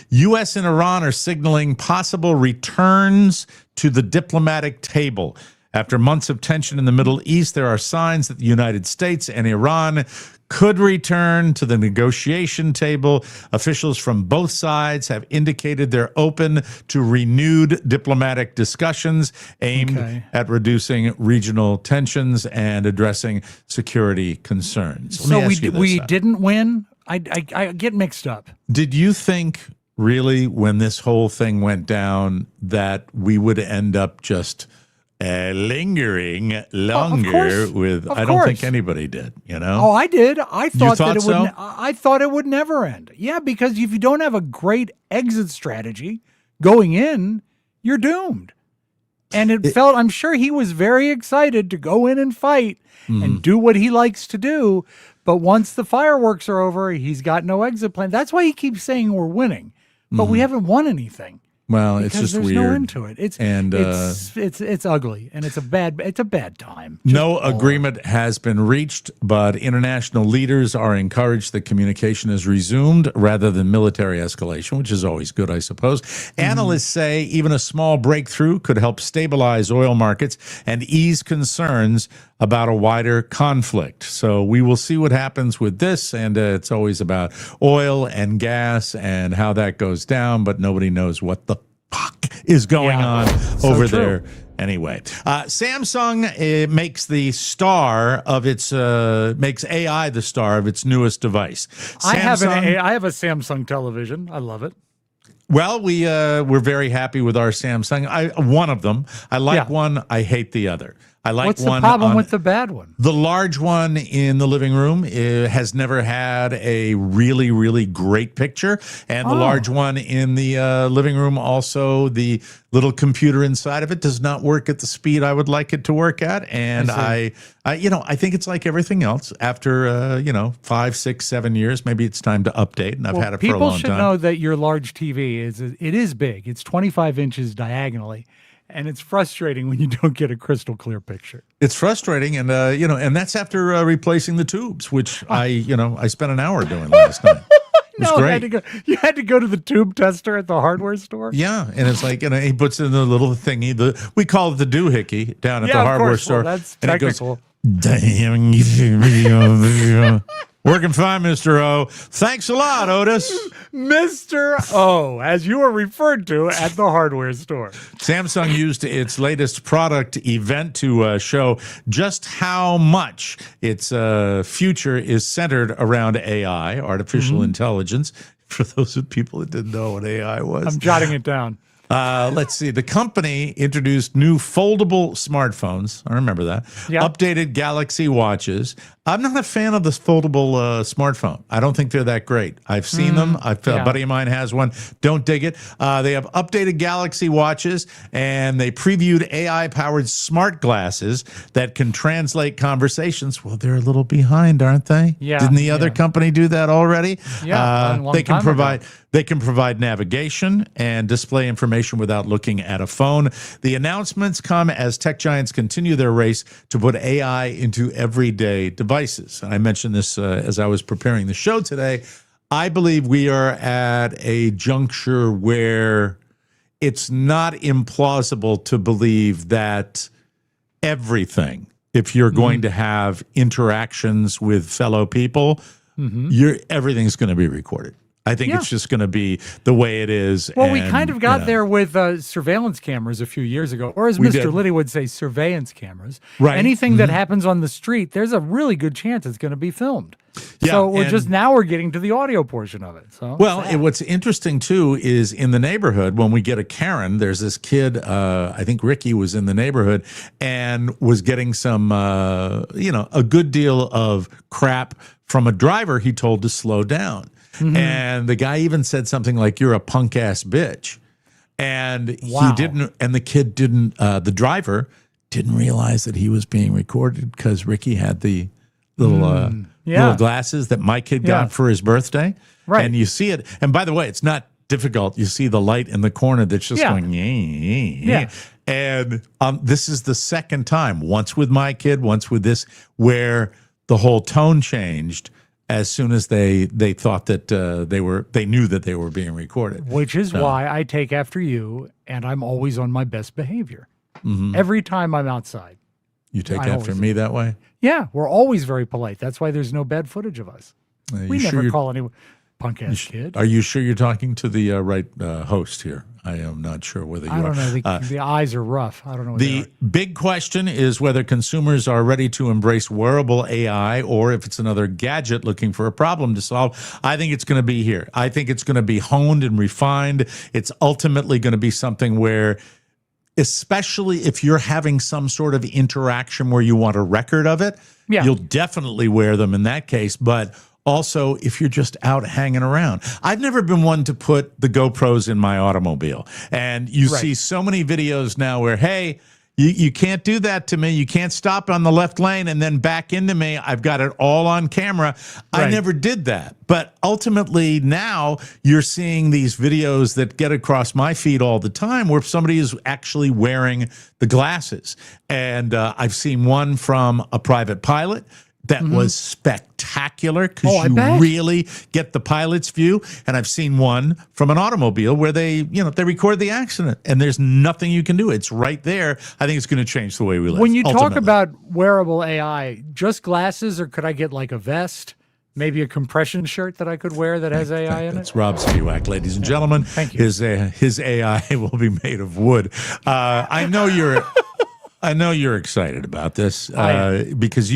U.S. and Iran are signaling possible returns to the diplomatic table. After months of tension in the Middle East, there are signs that the United States and Iran could return to the negotiation table. Officials from both sides have indicated they're open to renewed diplomatic discussions aimed at reducing regional tensions and addressing security concerns. So we didn't win? I get mixed up. Did you think, really, when this whole thing went down, that we would end up just lingering longer with? I don't think anybody did, Oh, I did. I thought that it so? would. I thought it would never end. Yeah, because if you don't have a great exit strategy going in, you're doomed. And it felt. I'm sure he was very excited to go in and fight and do what he likes to do. But once the fireworks are over, he's got no exit plan. That's why he keeps saying we're winning, but we haven't won anything. Well, it's just there's weird. No end to it. It's ugly, and it's a bad time. No agreement has been reached, but international leaders are encouraged that communication is resumed rather than military escalation, which is always good, I suppose. Analysts say even a small breakthrough could help stabilize oil markets and ease concerns about a wider conflict. So we will see what happens with this, and it's always about oil and gas and how that goes down, but nobody knows what the fuck is going on over there Anyway, Samsung makes the star of its makes AI the star of its newest device. I have a Samsung television. I love it. Well, we're very happy with our Samsung. One of them. I like one. I hate the other. I like What's one. the problem with the bad one? The large one in the living room has never had a really, really great picture. And the large one in the living room, also the little computer inside of it does not work at the speed I would like it to work at. And I think it's like everything else. After 5, 6, 7 years, maybe it's time to update. And I've had it for a long time. People should know that your large TV is big. It's 25 inches diagonally. And it's frustrating when you don't get a crystal clear picture. It's frustrating, and and that's after replacing the tubes, which I spent an hour doing last night. It was great. You had to go to the tube tester at the hardware store. Yeah, and it's like he puts in the little thingy. We call it the doohickey down at the hardware store. Well, that's technical. Damn, working fine, Mr. O. Thanks a lot, Otis. Mr. O, as you were referred to at the hardware store. Samsung used its latest product event to show just how much its future is centered around AI, artificial intelligence. For those people that didn't know what AI was. I'm jotting it down. Let's see. The company introduced new foldable smartphones. I remember that. Yep. Updated Galaxy watches. I'm not a fan of this foldable smartphone. I don't think they're that great. I've seen them. A buddy of mine has one. Don't dig it. They have updated Galaxy watches, and they previewed AI-powered smart glasses that can translate conversations. Well, they're a little behind, aren't they? Yeah. Didn't the other company do that already? Yeah. They can provide. They can provide navigation and display information without looking at a phone. The announcements come as tech giants continue their race to put AI into everyday devices. And I mentioned this as I was preparing the show today. I believe we are at a juncture where it's not implausible to believe that everything, if you're going to have interactions with fellow people, everything's going to be recorded. I think it's just going to be the way it is. Well, we kind of got there with surveillance cameras a few years ago, or as Mr. Liddy would say, surveillance cameras. Right. Anything that happens on the street, there's a really good chance it's going to be filmed. Yeah, so we're getting to the audio portion of it. So what's interesting too is in the neighborhood when we get a Karen, there's this kid. I think Ricky was in the neighborhood and was getting some, a good deal of crap from a driver he told to slow down. And the guy even said something like, "You're a punk ass bitch," and he didn't. And the kid didn't. The driver didn't realize that he was being recorded because Ricky had the little little glasses that my kid got for his birthday. Right, and you see it. And by the way, it's not difficult. You see the light in the corner that's just going. Yeah. And this is the second time. Once with my kid, once with this, where the whole tone changed. As soon as they thought that they knew that they were being recorded, which is why I take after you, and I'm always on my best behavior every time I'm outside. You take after me that way? Yeah, we're always very polite. That's why there's no bad footage of us. We never call anyone punk ass kid. Are you sure you're talking to the right host here? I am not sure whether you are. I don't know. The eyes are rough. I don't know. The big question is whether consumers are ready to embrace wearable AI or if it's another gadget looking for a problem to solve. I think it's going to be here. I think it's going to be honed and refined. It's ultimately going to be something where, especially if you're having some sort of interaction where you want a record of it, you'll definitely wear them in that case. But also, if you're just out hanging around. I've never been one to put the GoPros in my automobile. And you see so many videos now where, hey, you can't do that to me. You can't stop on the left lane and then back into me. I've got it all on camera. I never did that. But ultimately now you're seeing these videos that get across my feed all the time where somebody is actually wearing the glasses. And I've seen one from a private pilot that was spectacular because you really get the pilot's view. And I've seen one from an automobile where they record the accident and there's nothing you can do. It's right there. I think it's going to change the way we live. When you talk about wearable AI, just glasses, or could I get like a vest? Maybe a compression shirt that I could wear that has AI in it? That's Rob Spiewak, ladies and gentlemen. Thank you. His AI will be made of wood. I know you're I know you're excited about this because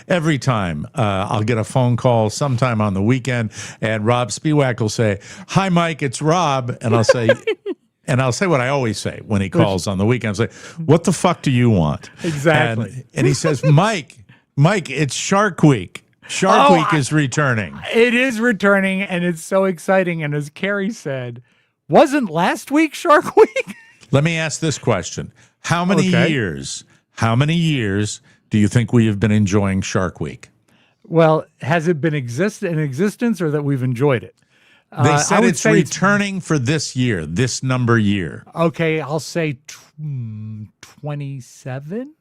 every time I'll get a phone call sometime on the weekend and Rob Spiewak will say, "Hi, Mike, it's Rob." And I'll say, what I always say when he calls on the weekend. I'll say, "What the fuck do you want?" Exactly. And he says, Mike, it's Shark Week. Shark Week is returning. It is returning, and it's so exciting. And as Carrie said, wasn't last week Shark Week? Let me ask this question. How many years do you think we have been enjoying Shark Week? Well, has it been in existence or that we've enjoyed it? They said it's returning for this year, this number year. Okay, I'll say 27?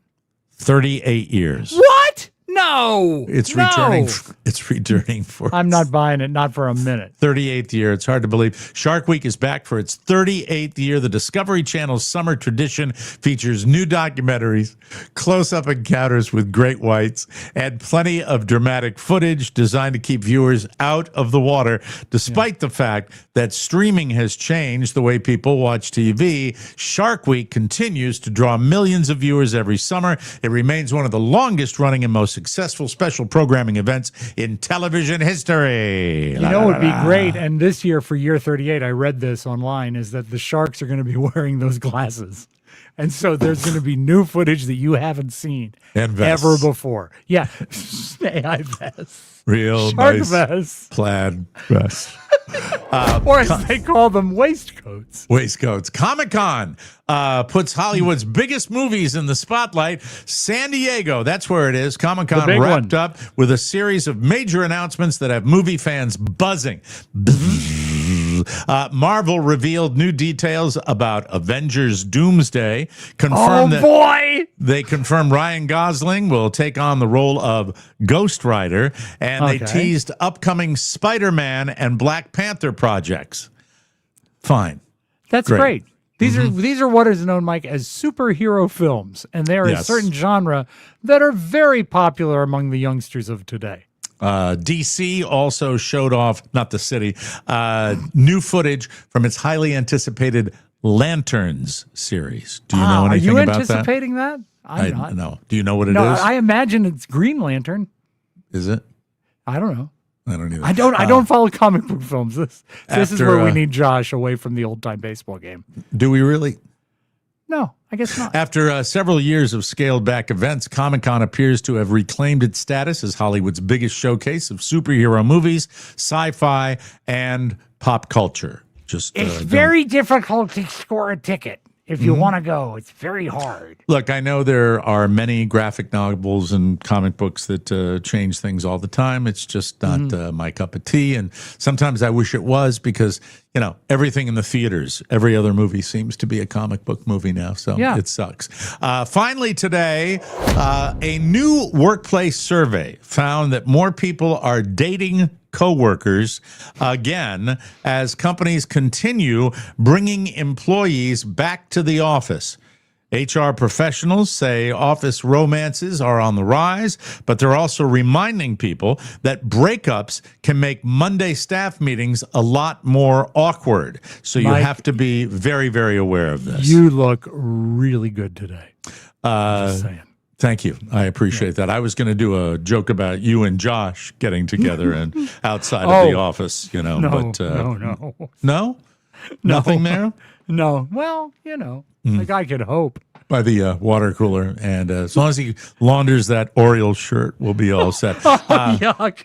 38 years. What? No. It's returning. It's returning for. I'm not buying it, not for a minute. 38th year. It's hard to believe. Shark Week is back for its 38th year. The Discovery Channel's summer tradition features new documentaries, close-up encounters with great whites, and plenty of dramatic footage designed to keep viewers out of the water, despite the fact that streaming has changed the way people watch TV. Shark Week continues to draw millions of viewers every summer. It remains one of the longest-running and most successful special programming events in television history. You know, it would be great. And this year, for year 38, I read this online, is that the sharks are going to be wearing those glasses. And so there's going to be new footage that you haven't seen ever before. Yeah. AI vests. Real Shark nice vests. plaid vest. Or as they call them, waistcoats. Waistcoats. Comic-Con puts Hollywood's biggest movies in the spotlight. San Diego, that's where it is. Comic-Con wrapped up with a series of major announcements that have movie fans buzzing. Marvel revealed new details about Avengers Doomsday. They confirmed Ryan Gosling will take on the role of Ghost Rider, and they teased upcoming Spider-Man and Black Panther projects. Fine. That's great. These are what is known, Mike, as superhero films, and they are a certain genre that are very popular among the youngsters of today. DC also showed off, not the city, new footage from its highly anticipated Lanterns series. Do you know anything about that? Are you anticipating that? I'm not. No. Do you know what it is? I imagine it's Green Lantern. Is it? I don't know. I don't either. I don't follow comic book films. This is where we need Josh away from the old-time baseball game. Do we really? No, I guess not. After several years of scaled-back events, Comic-Con appears to have reclaimed its status as Hollywood's biggest showcase of superhero movies, sci-fi, and pop culture. It's very difficult to score a ticket. If you want to go, it's very hard. Look, I know there are many graphic novels and comic books that change things all the time. It's just not my cup of tea. And sometimes I wish it was because, you know, everything in the theaters, every other movie seems to be a comic book movie now. So it sucks. Finally today, a new workplace survey found that more people are dating coworkers again as companies continue bringing employees back to the office. HR professionals say office romances are on the rise, but they're also reminding people that breakups can make Monday staff meetings a lot more awkward. So you have to be very, very aware of this. You look really good today. Just saying. Thank you. I appreciate that. I was going to do a joke about you and Josh getting together and outside of the office, you know. No? Nothing there? No. Well, you know, like I could hope. By the water cooler, and as long as he launders that Orioles shirt, we'll be all set. Yuck.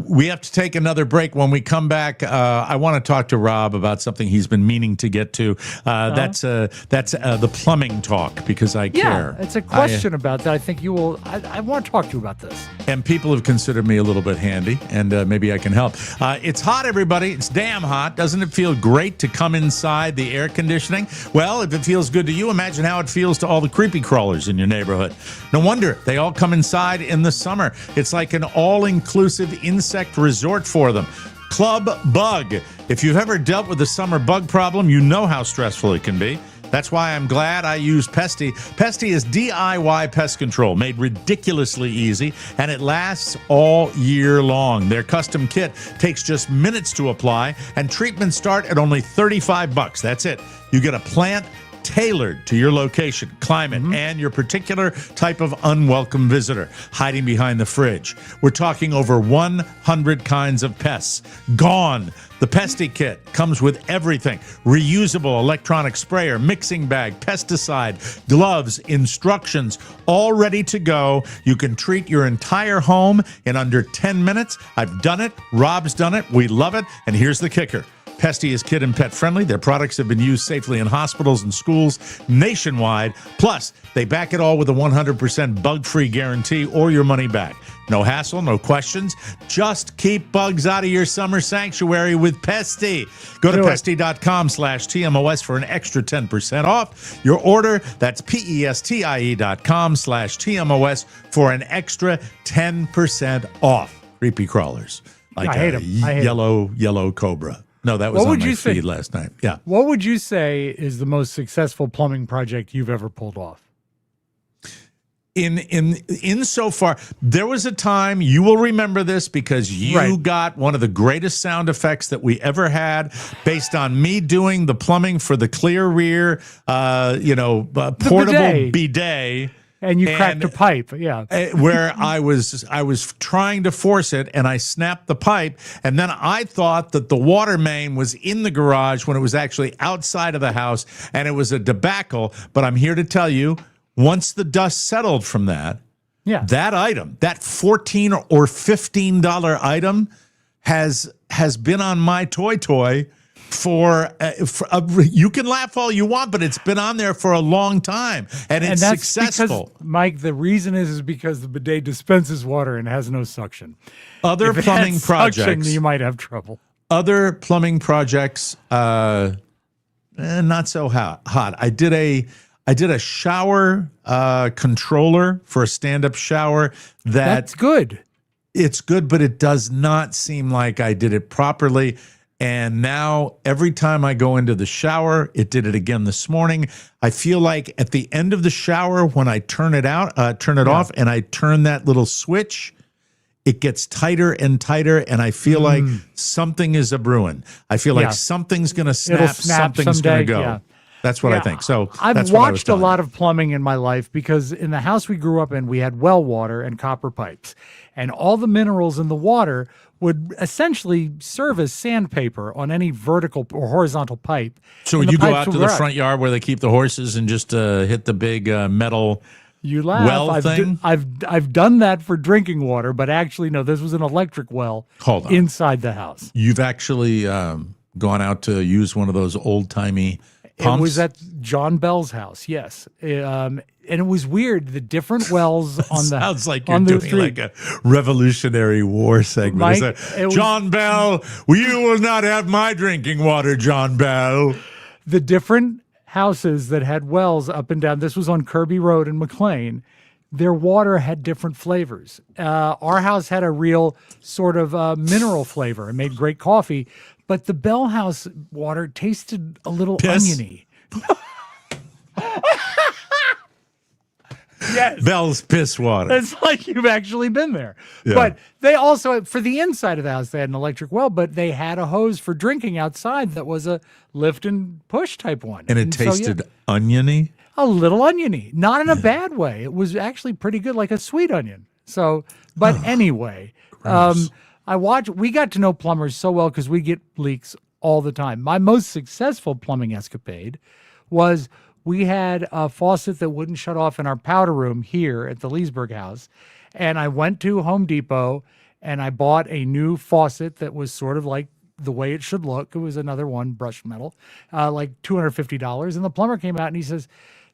We have to take another break. When we come back, I want to talk to Rob about something he's been meaning to get to. That's the plumbing talk, because I care. Yeah, it's a question about that. I think you will. I want to talk to you about this. And people have considered me a little bit handy, and maybe I can help. It's hot, everybody. It's damn hot. Doesn't it feel great to come inside the air conditioning? Well, if it feels good to you, imagine how it feels to all the creepy crawlers in your neighborhood. No wonder they all come inside in the summer. It's like an all-inclusive insect resort for them. Club Bug. If you've ever dealt with a summer bug problem, you know how stressful it can be. That's why I'm glad I use Pesty. Pesty is DIY pest control, made ridiculously easy, and it lasts all year long. Their custom kit takes just minutes to apply, and treatments start at only $35. That's it. You get a plant tailored to your location, climate, and your particular type of unwelcome visitor hiding behind the fridge. We're talking over 100 kinds of pests. Gone. The Pesty Kit comes with everything. Reusable electronic sprayer, mixing bag, pesticide, gloves, instructions, all ready to go. You can treat your entire home in under 10 minutes. I've done it. Rob's done it. We love it. And here's the kicker. Pesty is kid and pet friendly. Their products have been used safely in hospitals and schools nationwide. Plus, they back it all with a 100% bug-free guarantee or your money back. No hassle, no questions. Just keep bugs out of your summer sanctuary with Pesty. Go to pesty.com/TMOS for an extra 10% off your order. That's pestie.com/TMOS for an extra 10% off. Creepy crawlers. Like I hate 'em. yellow cobra. No, that was on my feed last night. Yeah. What would you say is the most successful plumbing project you've ever pulled off? In so far, there was a time, you will remember this because you got one of the greatest sound effects that we ever had based on me doing the plumbing for the clear rear, portable bidet. And you cracked a pipe, where I was trying to force it, and I snapped the pipe, and then I thought that the water main was in the garage when it was actually outside of the house, and it was a debacle. But I'm here to tell you, once the dust settled from that, that item, that $14 or $15 item, has been on my toy. You can laugh all you want, but it's been on there for a long time, and it's successful. Because, Mike, the reason is because the bidet dispenses water and has no suction. Other plumbing projects, suction, you might have trouble. Other plumbing projects, not so hot. I did a shower controller for a stand-up shower. That's good. It's good, but it does not seem like I did it properly. And now every time I go into the shower, it did it again this morning. I feel like at the end of the shower, when I turn it off, and I turn that little switch, it gets tighter and tighter, and I feel like something is a brewing. I feel like something's going to snap, something's going to go. Yeah. That's what I think. So I've watched a lot of plumbing in my life because in the house we grew up in, we had well water and copper pipes, and all the minerals in the water would essentially serve as sandpaper on any vertical or horizontal pipe. So when you go out to the front yard where they keep the horses and just hit the big metal well thing? I've done that for drinking water, but actually, no, this was an electric well inside the house. You've actually gone out to use one of those old-timey pumps? It was at John Bell's house, yes. And it was weird. The different wells on the sounds like you're doing like a Revolutionary War segment. Mike, John Bell, you will not have my drinking water, John Bell. The different houses that had wells up and down. This was on Kirby Road in McLean. Their water had different flavors. Our house had a real sort of mineral flavor and made great coffee, but the Bell House water tasted a little oniony. Yes. Bell's piss water. It's like you've actually been there. Yeah. But they also, for the inside of the house, they had an electric well, but they had a hose for drinking outside that was a lift and push type one. And it tasted oniony? A little oniony. Not in a bad way. It was actually pretty good, like a sweet onion. So, but anyway, we got to know plumbers so well because we get leaks all the time. My most successful plumbing escapade was we had a faucet that wouldn't shut off in our powder room here at the Leesburg house. And I went to Home Depot and I bought a new faucet that was sort of like the way it should look. It was another one, brushed metal, like $250. And the plumber came out and he says,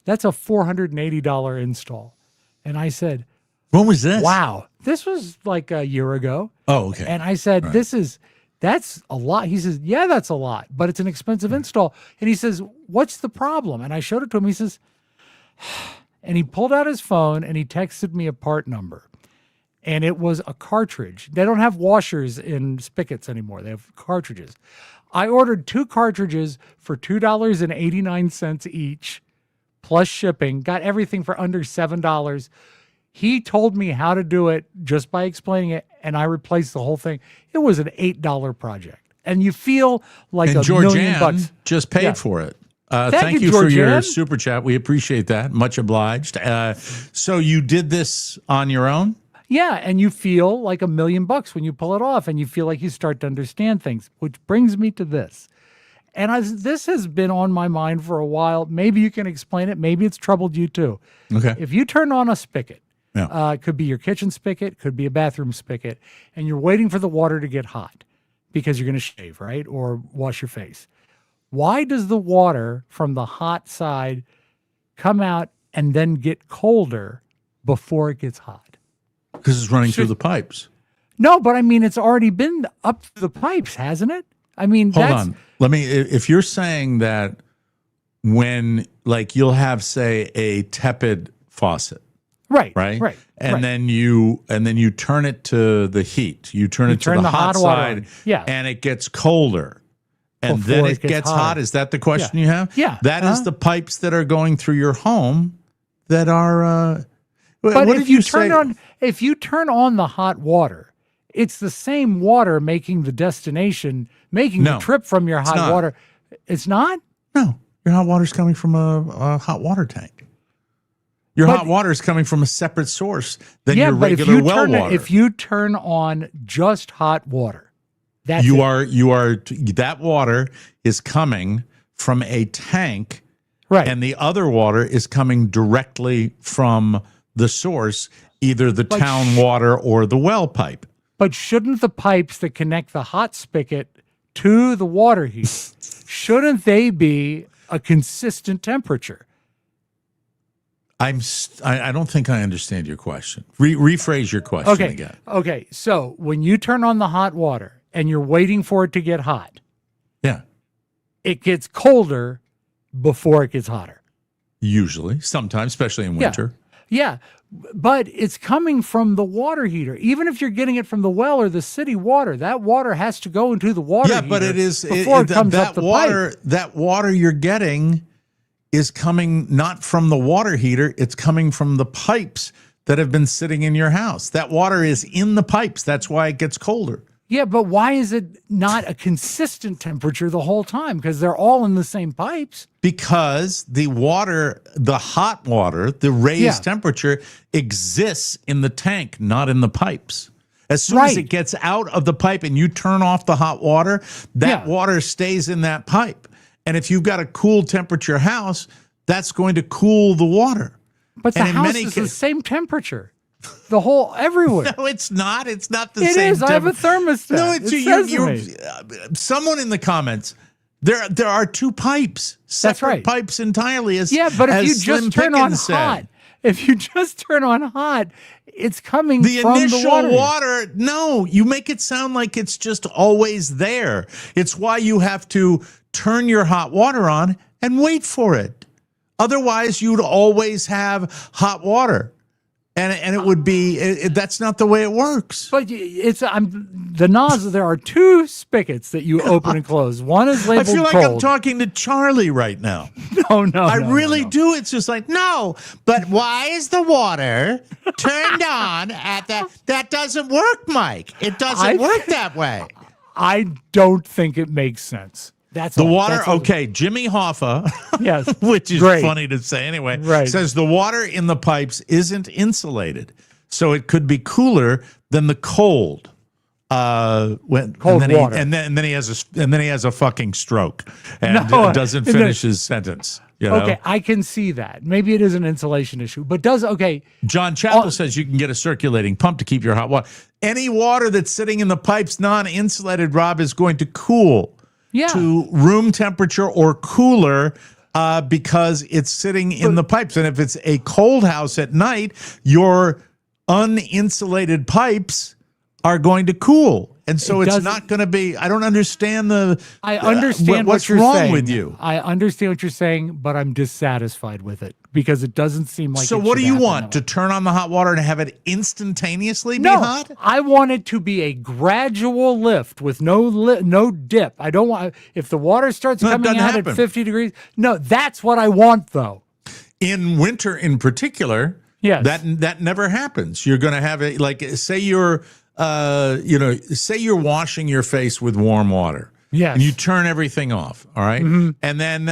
that's a $480 install. And I said, when was this? Wow. This was like a year ago. Oh, okay. And I said, that's a lot. He says, yeah, that's a lot, but it's an expensive install. And he says, what's the problem? And I showed it to him. He says, and he pulled out his phone and he texted me a part number. And it was a cartridge. They don't have washers in spigots anymore. They have cartridges. I ordered 2 cartridges for $2.89 each, plus shipping, got everything for under $7. He told me how to do it just by explaining it, and I replaced the whole thing. It was an $8 project. And you feel like $1 million. Just paid for it. Thank you for your Georgianne. super chat. We appreciate that. Much obliged. So you did this on your own? Yeah, and you feel like $1 million when you pull it off, and you feel like you start to understand things, which brings me to this. And this has been on my mind for a while. Maybe you can explain it. Maybe it's troubled you too. Okay. If you turn on a spigot, Yeah. it could be your kitchen spigot, could be a bathroom spigot, and you're waiting for the water to get hot because you're going to shave, right? Or wash your face. Why does the water from the hot side come out and then get colder before it gets hot? Because it's running through the pipes. No, but I mean, it's already been up to the pipes, hasn't it? I mean, Hold on. Let me, if you're saying that when, like, you'll have, say, a tepid faucet, right. And then you turn it to the heat. You turn it to the hot side, yeah, and it gets colder. And Before then it it gets gets hotter. hot. Is that the question you have? Yeah. That is the pipes that are going through your home that are. But what if did you turn say? if you turn on the hot water, it's the same water making the destination, making the trip from your hot not. water. It's not? No, your hot water is coming from a hot water tank. Your hot water is coming from a separate source than your regular well water. If you turn on just hot water, that's that water is coming from a tank, right? And the other water is coming directly from the source, either the town water or the well pipe. But shouldn't the pipes that connect the hot spigot to the water heat, shouldn't they be a consistent temperature? I don't think I understand your question. Rephrase your question again. Okay. So when you turn on the hot water and you're waiting for it to get hot, yeah, it gets colder before it gets hotter. Usually, sometimes, especially in winter. Yeah, but it's coming from the water heater. Even if you're getting it from the well or the city water, that water has to go into the water heater. Yeah, but it is before it comes that up the water. pipe. That water you're getting is coming not from the water heater; it's coming from the pipes that have been sitting in your house. That water is in the pipes. That's why it gets colder. Yeah, but why is it not a consistent temperature the whole time? Because they're all in the same pipes. Because the water, the hot water, the raised temperature exists in the tank, not in the pipes. As soon as it gets out of the pipe and you turn off the hot water, that water stays in that pipe. And if you've got a cool temperature house, that's going to cool the water. But the house is the same temperature. The whole everywhere. No, it's not. It's not the It same. is. I have a thermostat. No, it's someone in the comments. There are two pipes, separate pipes entirely. As but if you Slim just turn on Pickens said. hot, it's coming the from initial the water. No, you make it sound like it's just always there. It's why you have to turn your hot water on and wait for it. Otherwise, you'd always have hot water. And it would be, that's not the way it works. But the nozzle, there are two spigots that you open and close. One is labeled I feel like cold. I'm talking to Charlie right now. No. I really do. It's just like, no, but why is the water turned on that doesn't work, Mike. It doesn't work that way. I don't think it makes sense. That's the all. water. That's all. Okay, Jimmy Hoffa, yes, which is great. funny to say anyway, Right. says the water in the pipes isn't insulated, so it could be cooler than the cold. Cold water, water. and then he has a fucking stroke and doesn't finish his sentence. You know? Okay, I can see that. Maybe it is an insulation issue, but John Chappell says you can get a circulating pump to keep your hot water. Any water that's sitting in the pipes non-insulated, Rob, is going to cool. To room temperature or cooler because it's sitting in the pipes. And if it's a cold house at night, your uninsulated pipes are going to cool. And so it's not going to be, I don't understand I understand what's what you're wrong saying. with you. I understand what you're saying, but I'm dissatisfied with it because it doesn't seem like So it what do should you happen want? that To turn on the hot water and have it instantaneously be hot? I want it to be a gradual lift with no dip. I don't want, if the water starts coming out at 50 degrees. No, that's what I want though. In winter in particular, yes. that never happens. You're going to have it, like, say you're washing your face with warm water. Yes. And you turn everything off. All right. And then,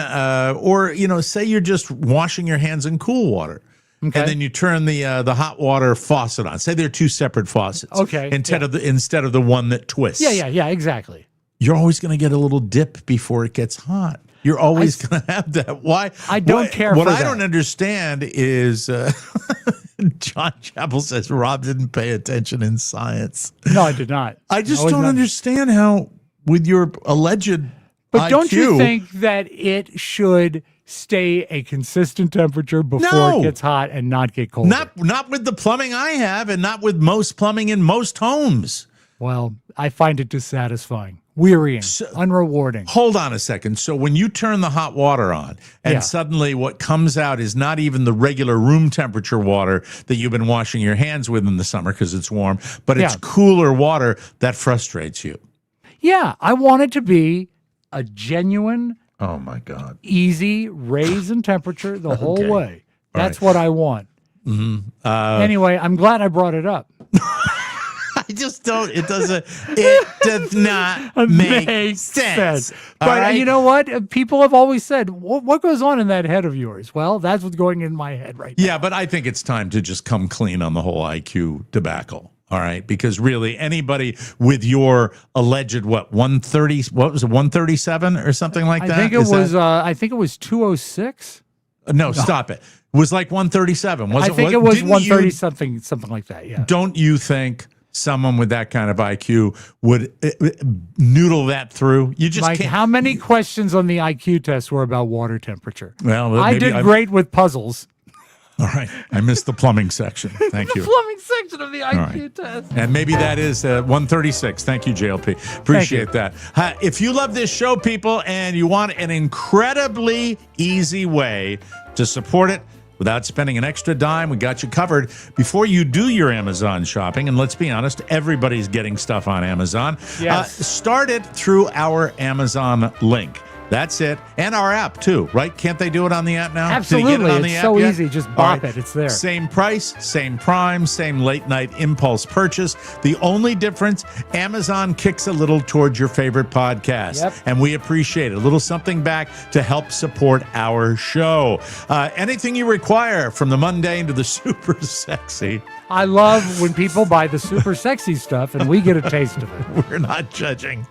or, say you're just washing your hands in cool water. Okay. And then you turn the hot water faucet on. Say they're two separate faucets. Okay. Instead of the one that twists. Yeah, exactly. You're always going to get a little dip before it gets hot. You're always going to have that. Why? I don't care What for I that. don't understand is John Chappell says Rob didn't pay attention in science. No, I did not. I just don't understand how, with your alleged But IQ, don't you think that it should stay a consistent temperature before it gets hot and not get colder? Not with the plumbing I have, and not with most plumbing in most homes. Well, I find it dissatisfying, wearying, unrewarding. Hold on a second. So when you turn the hot water on and suddenly what comes out is not even the regular room temperature water that you've been washing your hands with in the summer because it's warm, but it's cooler water, that frustrates you. Yeah, I want it to be a genuine, oh my God, easy raise in temperature the whole way. That's what I want. Anyway, I'm glad I brought it up. I just don't. It does not make sense. But you know what? People have always said, what goes on in that head of yours? Well, that's what's going in my head right now. Yeah, but I think it's time to just come clean on the whole IQ debacle. All right, because really anybody with your alleged 130, what was it, 137 or something like that? I think it was 206. No, stop it. It was like 137. I think it was 130 something like that. Yeah. Don't you think someone with that kind of IQ would noodle that through? You just Mike, can't. how many questions on the IQ test were about water temperature? Well, I did great with puzzles. All right. I missed the plumbing section. Thank you. The plumbing section of the IQ test. And maybe that is 136. Thank you, JLP. Appreciate that. If you love this show, people, and you want an incredibly easy way to support it without spending an extra dime, we got you covered. Before you do your Amazon shopping, and let's be honest, everybody's getting stuff on Amazon. Yes. Start it through our Amazon link. That's it. And our app, too, right? Can't they do it on the app now? Absolutely. Did you get it on the It's app so yet? easy. Just All bop right. it. It's there. Same price, same prime, same late night impulse purchase. The only difference, Amazon kicks a little towards your favorite podcast. Yep. And we appreciate it. A little something back to help support our show. Anything you require, from the mundane to the super sexy. I love when people buy the super sexy stuff and we get a taste of it. We're not judging.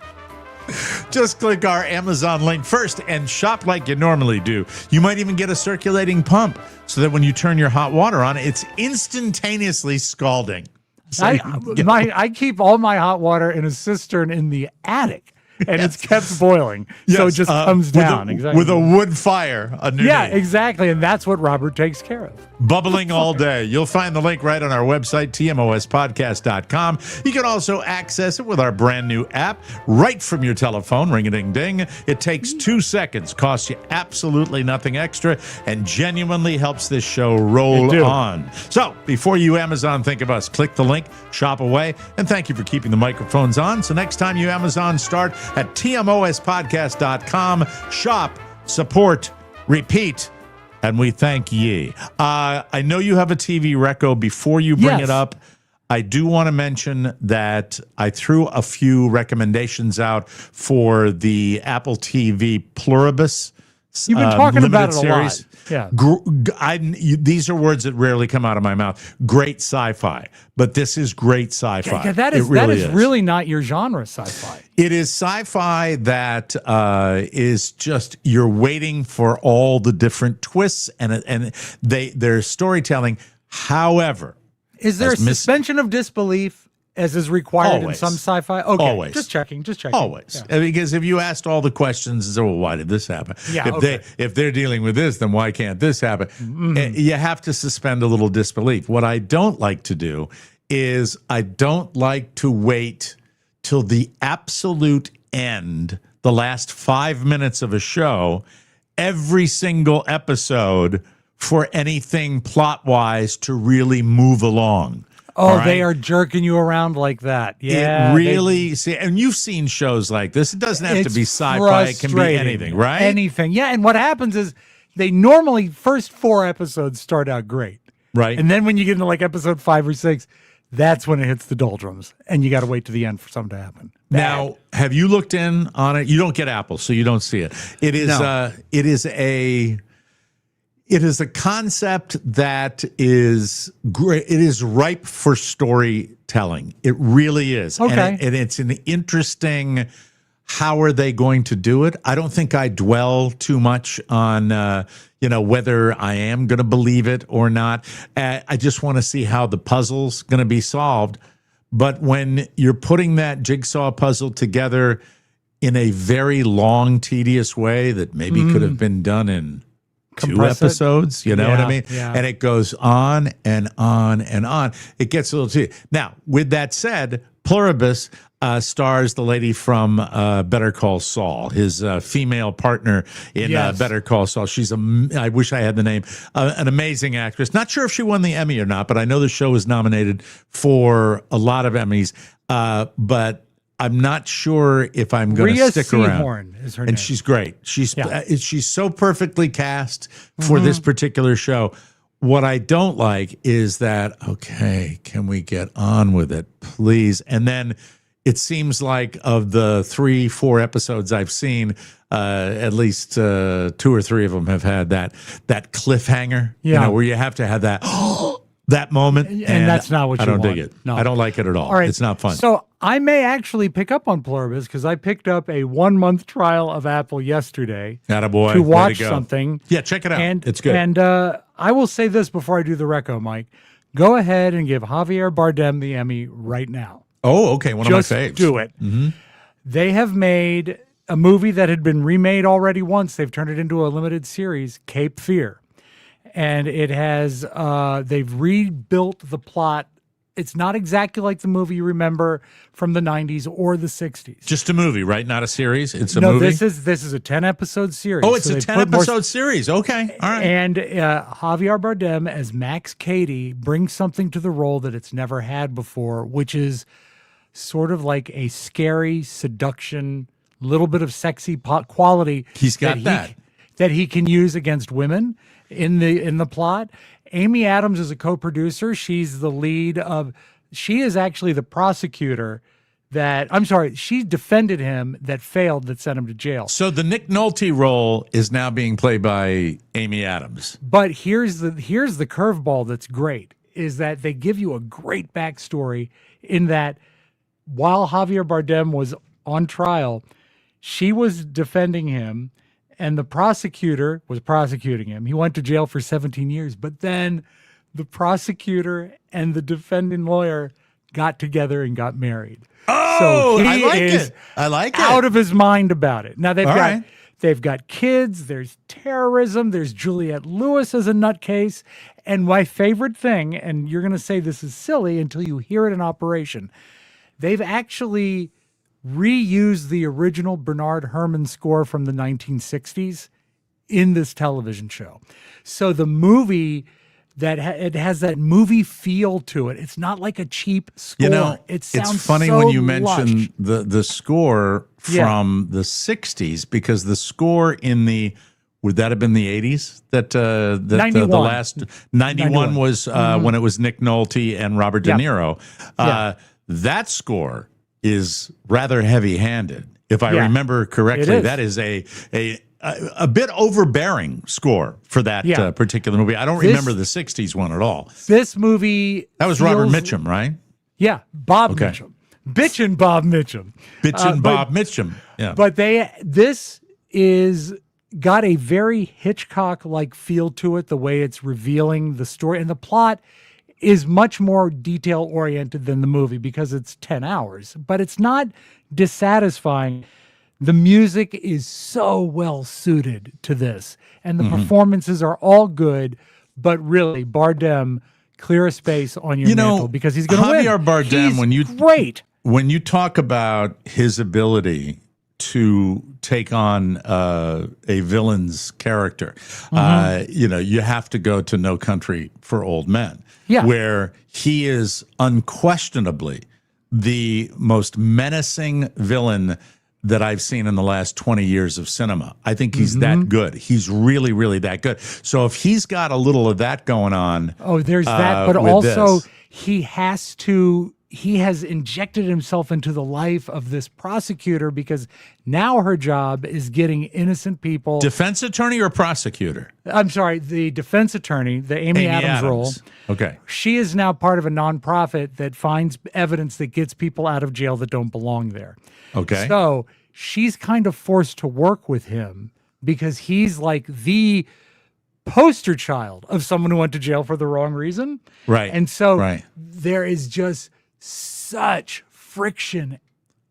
Just click our Amazon link first and shop like you normally do. You might even get a circulating pump so that when you turn your hot water on, it's instantaneously scalding. So I keep all my hot water in a cistern in the attic, and it's kept boiling. So it just comes down. Exactly. With a wood fire underneath. Yeah, exactly. And that's what Robert takes care of. Bubbling all day. You'll find the link right on our website, tmospodcast.com. You can also access it with our brand new app right from your telephone. Ring-a-ding-ding. It takes 2 seconds, costs you absolutely nothing extra, and genuinely helps this show roll on. So before you Amazon think of us, click the link, shop away, and thank you for keeping the microphones on. So next time you Amazon, start at tmospodcast.com. Shop, support, repeat. And we thank ye. I know you have a TV reco. Before you bring it up, I do want to mention that I threw a few recommendations out for the Apple TV Pluribus. You've been talking about it a lot. Yeah. These are words that rarely come out of my mouth. Great sci-fi, but this is great sci-fi. Yeah, that is really not your genre, sci-fi. It is sci-fi that is just, you're waiting for all the different twists and their storytelling. However, is there a suspension of disbelief as is required in some sci-fi? Okay, always. Just checking. Always. Yeah. Because if you asked all the questions, well, why did this happen? Yeah, if they're dealing with this, then why can't this happen? Mm-hmm. You have to suspend a little disbelief. What I don't like to do is I don't like to wait till the absolute end, the last 5 minutes of a show, every single episode, for anything plot-wise to really move along. Oh, right? They are jerking you around like that. Yeah. It really, and you've seen shows like this. It doesn't have to be sci-fi. It can be anything, right? Anything. Yeah. And what happens is they normally, first 4 episodes start out great. Right. And then when you get into like episode 5 or 6, that's when it hits the doldrums. And you got to wait to the end for something to happen. Now, have you looked in on it? You don't get Apple, so you don't see it. It is a concept that is great. It is ripe for storytelling. It really is. Okay. And it's an interesting, how are they going to do it? I don't think I dwell too much on, whether I am going to believe it or not. I just want to see how the puzzle's going to be solved. But when you're putting that jigsaw puzzle together in a very long, tedious way that maybe could have been done in Compress 2 episodes, you know what I mean? Yeah. And it goes on and on and on. It gets a little tedious. Now, with that said, Pluribus stars the lady from Better Call Saul, his female partner in Better Call Saul. She's I wish I had the name, an amazing actress. Not sure if she won the Emmy or not, but I know the show was nominated for a lot of Emmys. But I'm not sure if I'm going to stick around. Seahorn is her and name. she's great. She's so perfectly cast for this particular show. What I don't like is that, okay, can we get on with it, please? And then it seems like of the 3-4 episodes I've seen, at least 2 or 3 of them have had that cliffhanger, where you have to have that that moment. And that's not what I you don't want. dig it. No. I don't like it at all. All right, It's not fun. So I may actually pick up on Pluribus because I picked up a 1-month trial of Apple yesterday Attaboy. to Way watch go. something. Yeah, check it out. And It's good. And I will say this before I do the reco, Mike. Go ahead and give Javier Bardem the Emmy right now. Oh, okay. One Just of my faves. do it. They have made a movie that had been remade already once. They've turned it into a limited series, Cape Fear. And it has, they've rebuilt the plot. It's not exactly like the movie you remember from the 90s or the 60s. Just a movie, right? Not a series. It's a No, movie. this is a 10-episode series. Oh, it's So a they put more 10-episode series. Okay. All right. And Javier Bardem as Max Cady brings something to the role that it's never had before, which is sort of like a scary seduction, little bit of sexy quality. He's got that he can use against women in the plot. Amy Adams is a co-producer. She's the lead of. She is actually the prosecutor she defended him that failed, that sent him to jail. So the Nick Nolte role is now being played by Amy Adams. But here's the curveball that's great, is that they give you a great backstory in that while Javier Bardem was on trial, she was defending him and the prosecutor was prosecuting him. He went to jail for 17 years, but then the prosecutor and the defending lawyer got together and got married. Oh, so he I like is it. I like it. out of his mind about it. Now All they've got kids, there's terrorism, there's Juliette Lewis as a nutcase, and my favorite thing, and you're going to say this is silly until you hear it in operation, they've actually reused the original Bernard Herrmann score from the 1960s in this television show. So the movie, it has that movie feel to it. It's not like a cheap score. It sounds it's funny so when you lush. mention the score from the 60s, because the score in would that have been the 80s? That the last 91 was when it was Nick Nolte and Robert De Niro. That score is rather heavy-handed, if I remember correctly. That is a bit overbearing score for that particular movie. I don't remember the 60s one at all. This movie... That was Robert Mitchum, right? Yeah, Bob Mitchum. Bitchin' Bob Mitchum. Bob Mitchum. Yeah. But this is got a very Hitchcock-like feel to it, the way it's revealing the story. And the plot is much more detail-oriented than the movie because it's 10 hours. But it's not dissatisfying. The music is so well suited to this, and the performances are all good. But really, Bardem, clear a space on your mantle because he's going to win. Javier Bardem, great. When you talk about his ability to take on a villain's character, you have to go to No Country for Old Men, where he is unquestionably the most menacing villain that I've seen in the last 20 years of cinema. I think he's that good. He's really, really that good. So if he's got a little of that going on. Oh, there's that. But also he has to he has injected himself into the life of this prosecutor because now her job is getting innocent people. Defense attorney or prosecutor? I'm sorry, the defense attorney, the Amy Adams role. Okay. She is now part of a nonprofit that finds evidence that gets people out of jail that don't belong there. Okay. So she's kind of forced to work with him because he's like the poster child of someone who went to jail for the wrong reason. Right. And so there is just such friction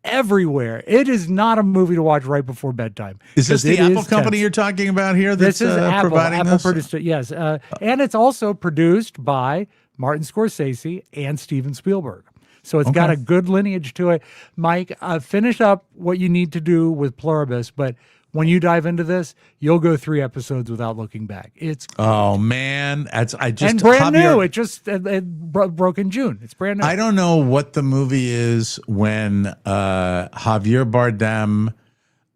everywhere. It is not a movie to watch right before bedtime. Is this the Apple company you're talking about here? This is Apple. Providing Apple this? produced it, yes. And it's also produced by Martin Scorsese and Steven Spielberg. So it's got a good lineage to it. Mike, finish up what you need to do with Pluribus, but when you dive into this, you'll go 3 episodes without looking back. It's man, and brand new. It just broke in June. It's brand new. I don't know what the movie is when Javier Bardem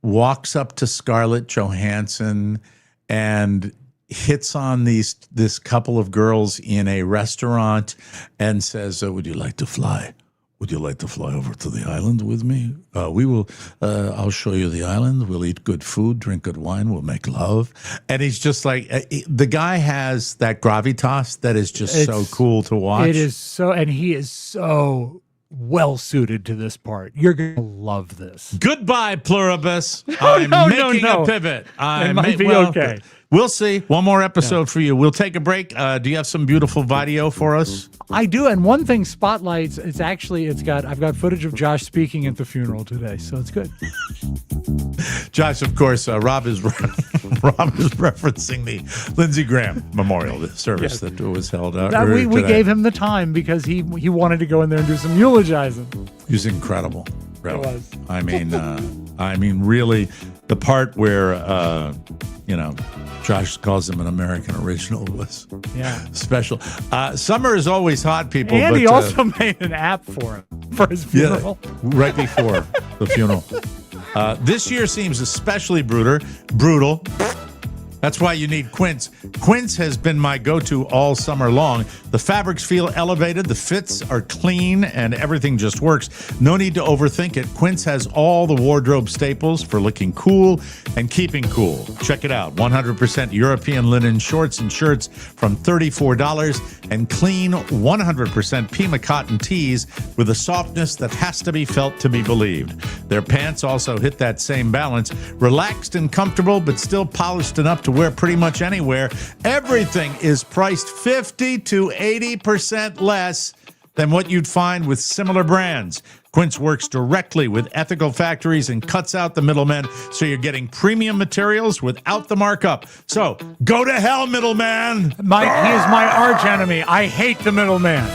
walks up to Scarlett Johansson and hits on this couple of girls in a restaurant and says, "Would you like to fly? Would you like to fly over to the island with me? We will. I'll show you the island. We'll eat good food, drink good wine. We'll make love." And he's just like, the guy has that gravitas that is just so cool to watch. It is so, and he is so well suited to this part. You're gonna love this. Goodbye, Pluribus. I'm making a pivot. It might be okay. We'll see. One more episode for you. We'll take a break. Do you have some beautiful video for us? I do, and one thing spotlights. I've got footage of Josh speaking at the funeral today, so it's good. Josh, of course, Rob is referencing the Lindsey Graham Memorial service that was held out. We gave him the time because he wanted to go in there and do some eulogizing. He was incredible. Really. It was. I mean, really, the part where Josh calls him an American original was special. Summer is always hot, people. And he also made an app for him for his funeral. Yeah, right before the funeral. This year seems especially brutal. That's why you need Quince. Quince has been my go-to all summer long. The fabrics feel elevated, the fits are clean, and everything just works. No need to overthink it. Quince has all the wardrobe staples for looking cool and keeping cool. Check it out. 100% European linen shorts and shirts from $34 and clean 100% Pima cotton tees with a softness that has to be felt to be believed. Their pants also hit that same balance. Relaxed and comfortable, but still polished enough to wear pretty much anywhere. Everything is priced 50 to 80% less than what you'd find with similar brands. Quince works directly with ethical factories and cuts out the middlemen, so you're getting premium materials without the markup. So go to hell, middleman. Mike, he is my arch enemy. I hate the middleman.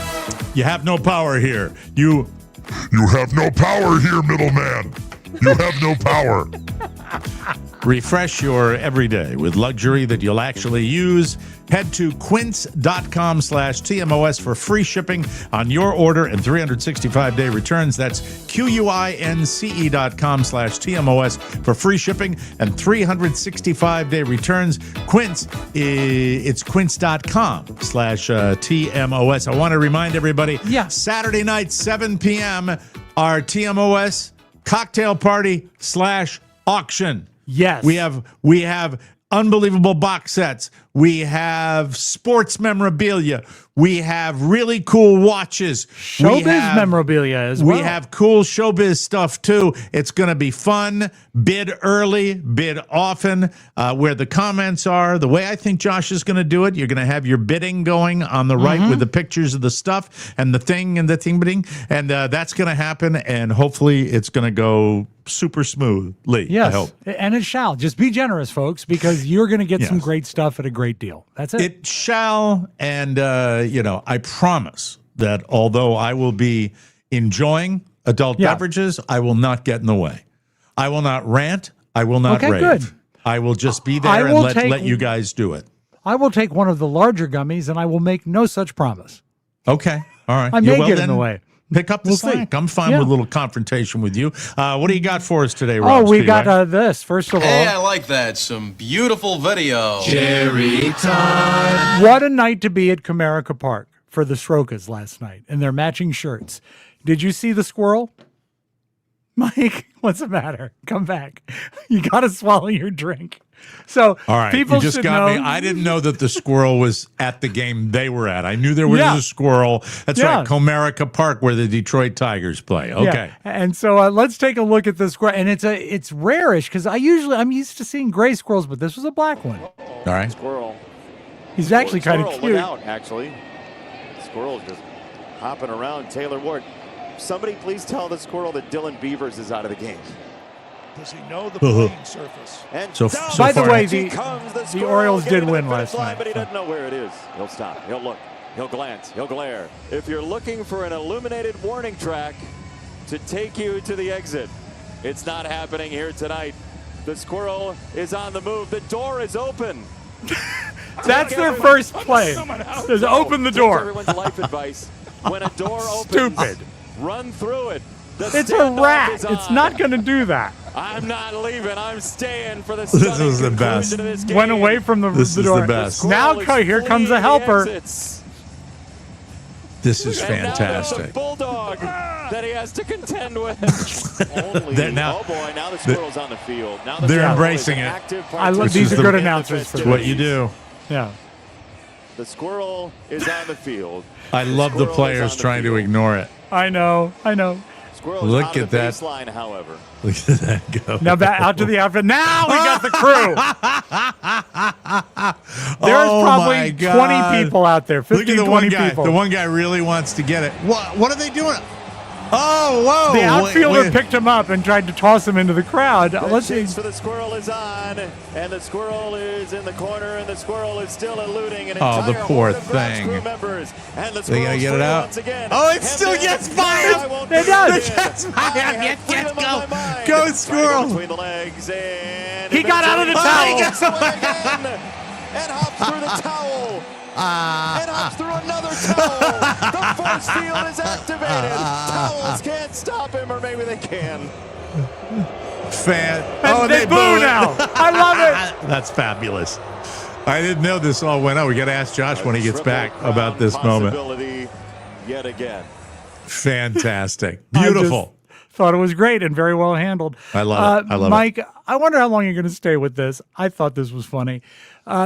You have no power here. You have no power here, middleman. You have no power. Refresh your everyday with luxury that you'll actually use. Head to quince.com/TMOS for free shipping on your order and 365-day returns. That's QUINCE.com/TMOS for free shipping and 365-day returns. Quince, it's quince.com/TMOS. I want to remind everybody, Saturday night, 7 p.m., our TMOS cocktail party /auction. Yes. We have unbelievable box sets. We have sports memorabilia. We have really cool watches. Showbiz memorabilia as well. We have cool showbiz stuff too. It's going to be fun. Bid early, bid often. Where the comments are, the way I think Josh is going to do it, you're going to have your bidding going on the right with the pictures of the stuff and the thing and the thing bidding. And that's going to happen. And hopefully it's going to go super smoothly. Yes, I hope. And it shall. Just be generous, folks, because you're going to get some great stuff at a great deal. That's it. It shall. And, I promise that although I will be enjoying adult beverages, I will not get in the way. I will not rant. I will not rave. Good. I will just be there and let you guys do it. I will take one of the larger gummies, and I will make no such promise. Okay. All right. I may get in the way. Pick up the slack. I'm fine with a little confrontation with you. What do you got for us today, Rob? We got this, first of all. Hey, I like that. Some beautiful video. Cherry time. What a night to be at Comerica Park. for the Srokas last night, and they're matching shirts. Did you see the squirrel? Mike, what's the matter? Come back. You got to swallow your drink. So all right, people you just should got know. me. I didn't know that the squirrel was at the game they were at. I knew there was a squirrel. That's right, Comerica Park, where the Detroit Tigers play. Okay, and so let's take a look at this squirrel. And it's rarish because I'm used to seeing gray squirrels, but this was a black one. All right, squirrel. He's actually kind of cute. Look out, actually. Squirrel just hopping around. Taylor Ward. Somebody please tell the squirrel that Dylan Beavers is out of the game. Does he know the playing surface? And so by the far, way, the Orioles did win last night. But he doesn't know where it is. He'll stop. He'll look. He'll glance. He'll glare. If you're looking for an illuminated warning track to take you to the exit, it's not happening here tonight. The squirrel is on the move. The door is open. That's their first play. Just open the door. Everyone's life advice. When a door opens, Stupid. Run through it. It's a rat. It's not going to do that. I'm not leaving. I'm staying for the This is the best. Went away from the door. This is the best. Now here comes a helper. This is fantastic. And now bulldog that he has to contend with. Now, oh boy! Now the squirrel's on the field. Now they're embracing it. I love these are good announcers. It's what you do. Yeah. The squirrel is on the field. I love the players trying to ignore it. I know. Squirrel Look is at that. Baseline, however. Look at that go. Now back out to the outfit. Now we got the crew. There's probably 20 people out there. 15, Look at the 20 one guy. people. The one guy really wants to get it. What are they doing? Oh, whoa. The outfielder picked him up and tried to toss him into the crowd. Let's see. For the squirrel is on, and the squirrel is in the corner, and the squirrel is still eluding an entire the poor horde of grounds thing. crew members. And the They gotta get it out. once again. Oh, it still gets by him. It does. Yes, go. Go, squirrel. Between the legs, and He got out of the towel. And hops through the towel. And hops through another towel. The force field is activated. Towels can't stop him, or maybe they can. And they boo now. I love it. That's fabulous. I didn't know this all went on. We got to ask Josh when he gets back about this moment. Yet again. Fantastic. Beautiful. Thought it was great and very well handled. I love it. I love Mike, I wonder how long you're going to stay with this. I thought this was funny.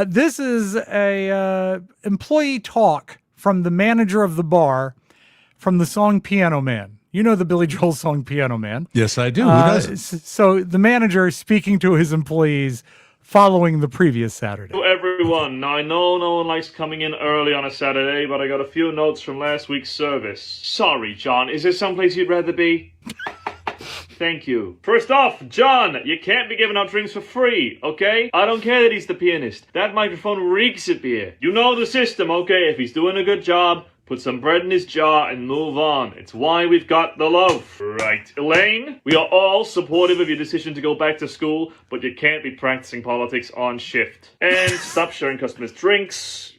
This is a employee talk from the manager of the bar from the song Piano Man. You know the Billy Joel song Piano Man. Yes, I do. Who doesn't? So the manager is speaking to his employees following the previous Saturday. Hello everyone. Now I know no one likes coming in early on a Saturday, but I got a few notes from last week's service. Sorry, John. Is there someplace you'd rather be? Thank you. First off, John, you can't be giving out drinks for free, okay? I don't care that he's the pianist. That microphone reeks of beer. You know the system, okay? If he's doing a good job, put some bread in his jaw and move on. It's why we've got the loaf. Right. Elaine, we are all supportive of your decision to go back to school, but you can't be practicing politics on shift. And stop sharing customers' drinks.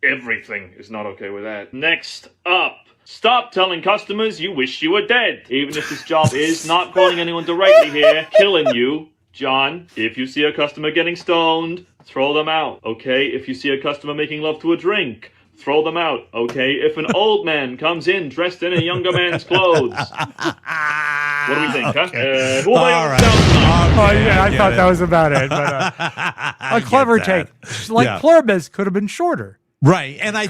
Everything is not okay with that. Next up. Stop telling customers you wish you were dead. Even if this job is not calling anyone directly here, killing you. John, if you see a customer getting stoned, throw them out, okay? If you see a customer making love to a drink, throw them out, okay? If an old man comes in dressed in a younger man's clothes. What do we think, huh? Who will I thought that was about it. But a clever take. Like Pluribus could have been shorter. Right. And I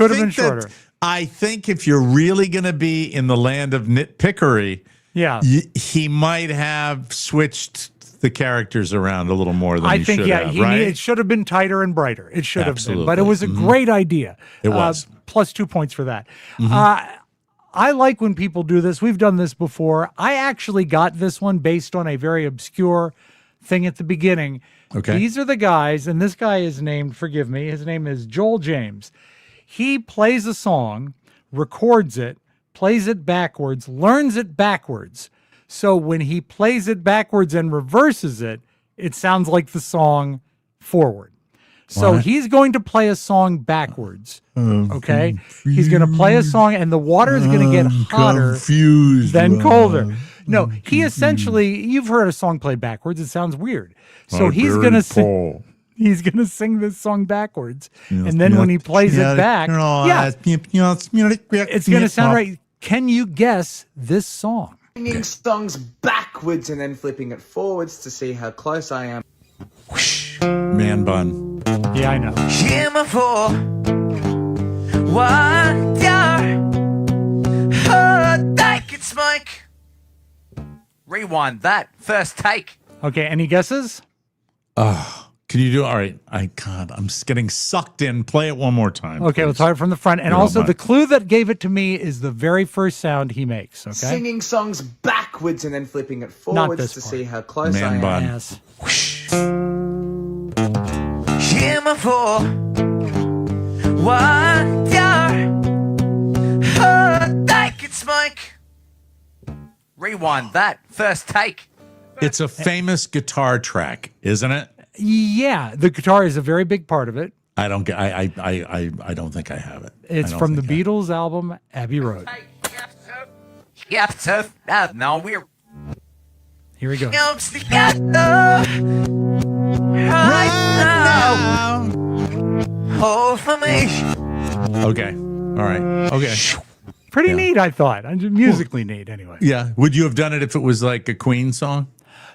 think if you're really going to be in the land of nitpickery, he might have switched the characters around a little more than he should have, right? It should have been tighter and brighter. It should have been. But it was a great idea. It was. Plus 2 points for that. I like when people do this. We've done this before. I actually got this one based on a very obscure thing at the beginning. Okay. These are the guys, and this guy is named, forgive me, his name is Joel James. He plays a song, records it, plays it backwards, learns it backwards. So when he plays it backwards and reverses it, it sounds like the song forward. So he's going to play a song backwards. Okay? He's going to play a song, and the water is going to get hotter than colder. No, he essentially, you've heard a song played backwards. It sounds weird. So he's going to sing. He's going to sing this song backwards. And then when he plays it back, it's going to sound right. Can you guess this song? Singing songs backwards and then flipping it forwards to see how close I am. Man bun. Yeah, I know. It's Mike. Rewind that. First take. Okay, any guesses? Can you do all right? I'm getting sucked in. Play it one more time. Okay, we'll start from the front. And also, the clue that gave it to me is the very first sound he makes. Okay, singing songs backwards and then flipping it forwards to see how close I am. Bun. Yes. Hear me for one year. Like it's Mike. Rewind that. First take. It's a famous guitar track, isn't it? Yeah, the guitar is a very big part of it. I don't think I have it. It's from the Beatles album Abbey Road. Yeah, so no, we're here we go. Right now. Hold for me. Okay. All right. Okay. Pretty neat, I thought. Musically neat, anyway. Yeah. Would you have done it if it was like a Queen song?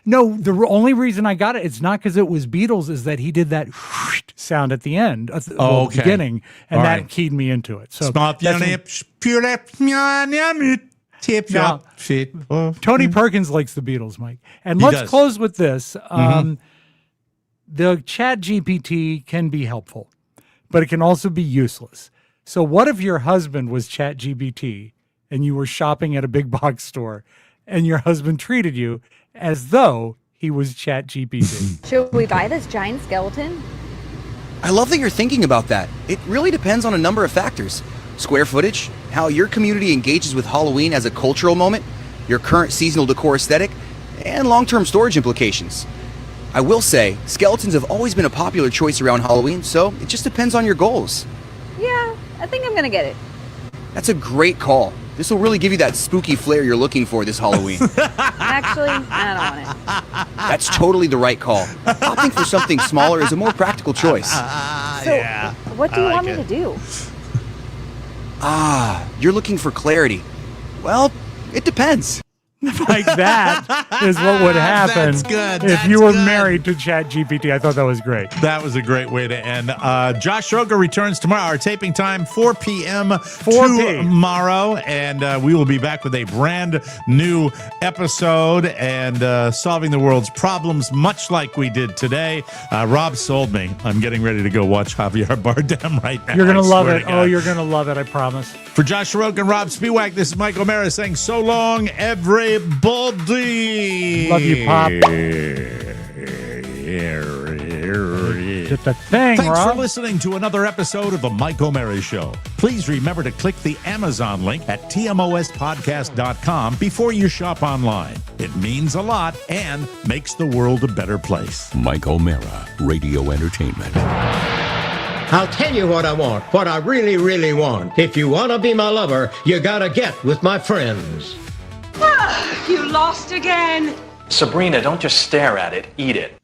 No, the only reason I got it, it's not because it was Beatles, is that he did that sound at the end, the beginning, and all that right. keyed me into it. So Tony Perkins likes the Beatles, Mike. And let's close with this. The Chat GPT can be helpful, but it can also be useless. So what if your husband was Chat GPT and you were shopping at a big box store and your husband treated you as though he was Chat GPT? Should we buy this giant skeleton? I love that you're thinking about that. It really depends on a number of factors. Square footage, how your community engages with Halloween as a cultural moment, your current seasonal decor aesthetic, and long-term storage implications. I will say, skeletons have always been a popular choice around Halloween, so it just depends on your goals. Yeah, I think I'm gonna get it. That's a great call. This will really give you that spooky flair you're looking for this Halloween. Actually, I don't want it. That's totally the right call. Opting for something smaller is a more practical choice. So, what do you want me to do? You're looking for clarity. Well, it depends. Like that is what would happen That's good. if you were married to Chat GPT. I thought that was great. That was a great way to end. Josh Roker returns tomorrow. Our taping time, 4 p.m. tomorrow. And we will be back with a brand new episode and solving the world's problems, much like we did today. Rob sold me. I'm getting ready to go watch Javier Bardem right now. You're going to love it. Oh, you're going to love it. I promise. For Josh Roker and Rob Spiewak, this is Mike O'Mara saying so long, everybody. Love you, Pop. Just a thing, Thanks Rob. for listening to another episode of The Mike O'Mara Show. Please remember to click the Amazon link at tmospodcast.com before you shop online. It means a lot and makes the world a better place. Mike O'Mara, Radio Entertainment. I'll tell you what I want, what I really, really want. If you want to be my lover, you gotta get with my friends. You lost again. Sabrina, don't just stare at it, eat it.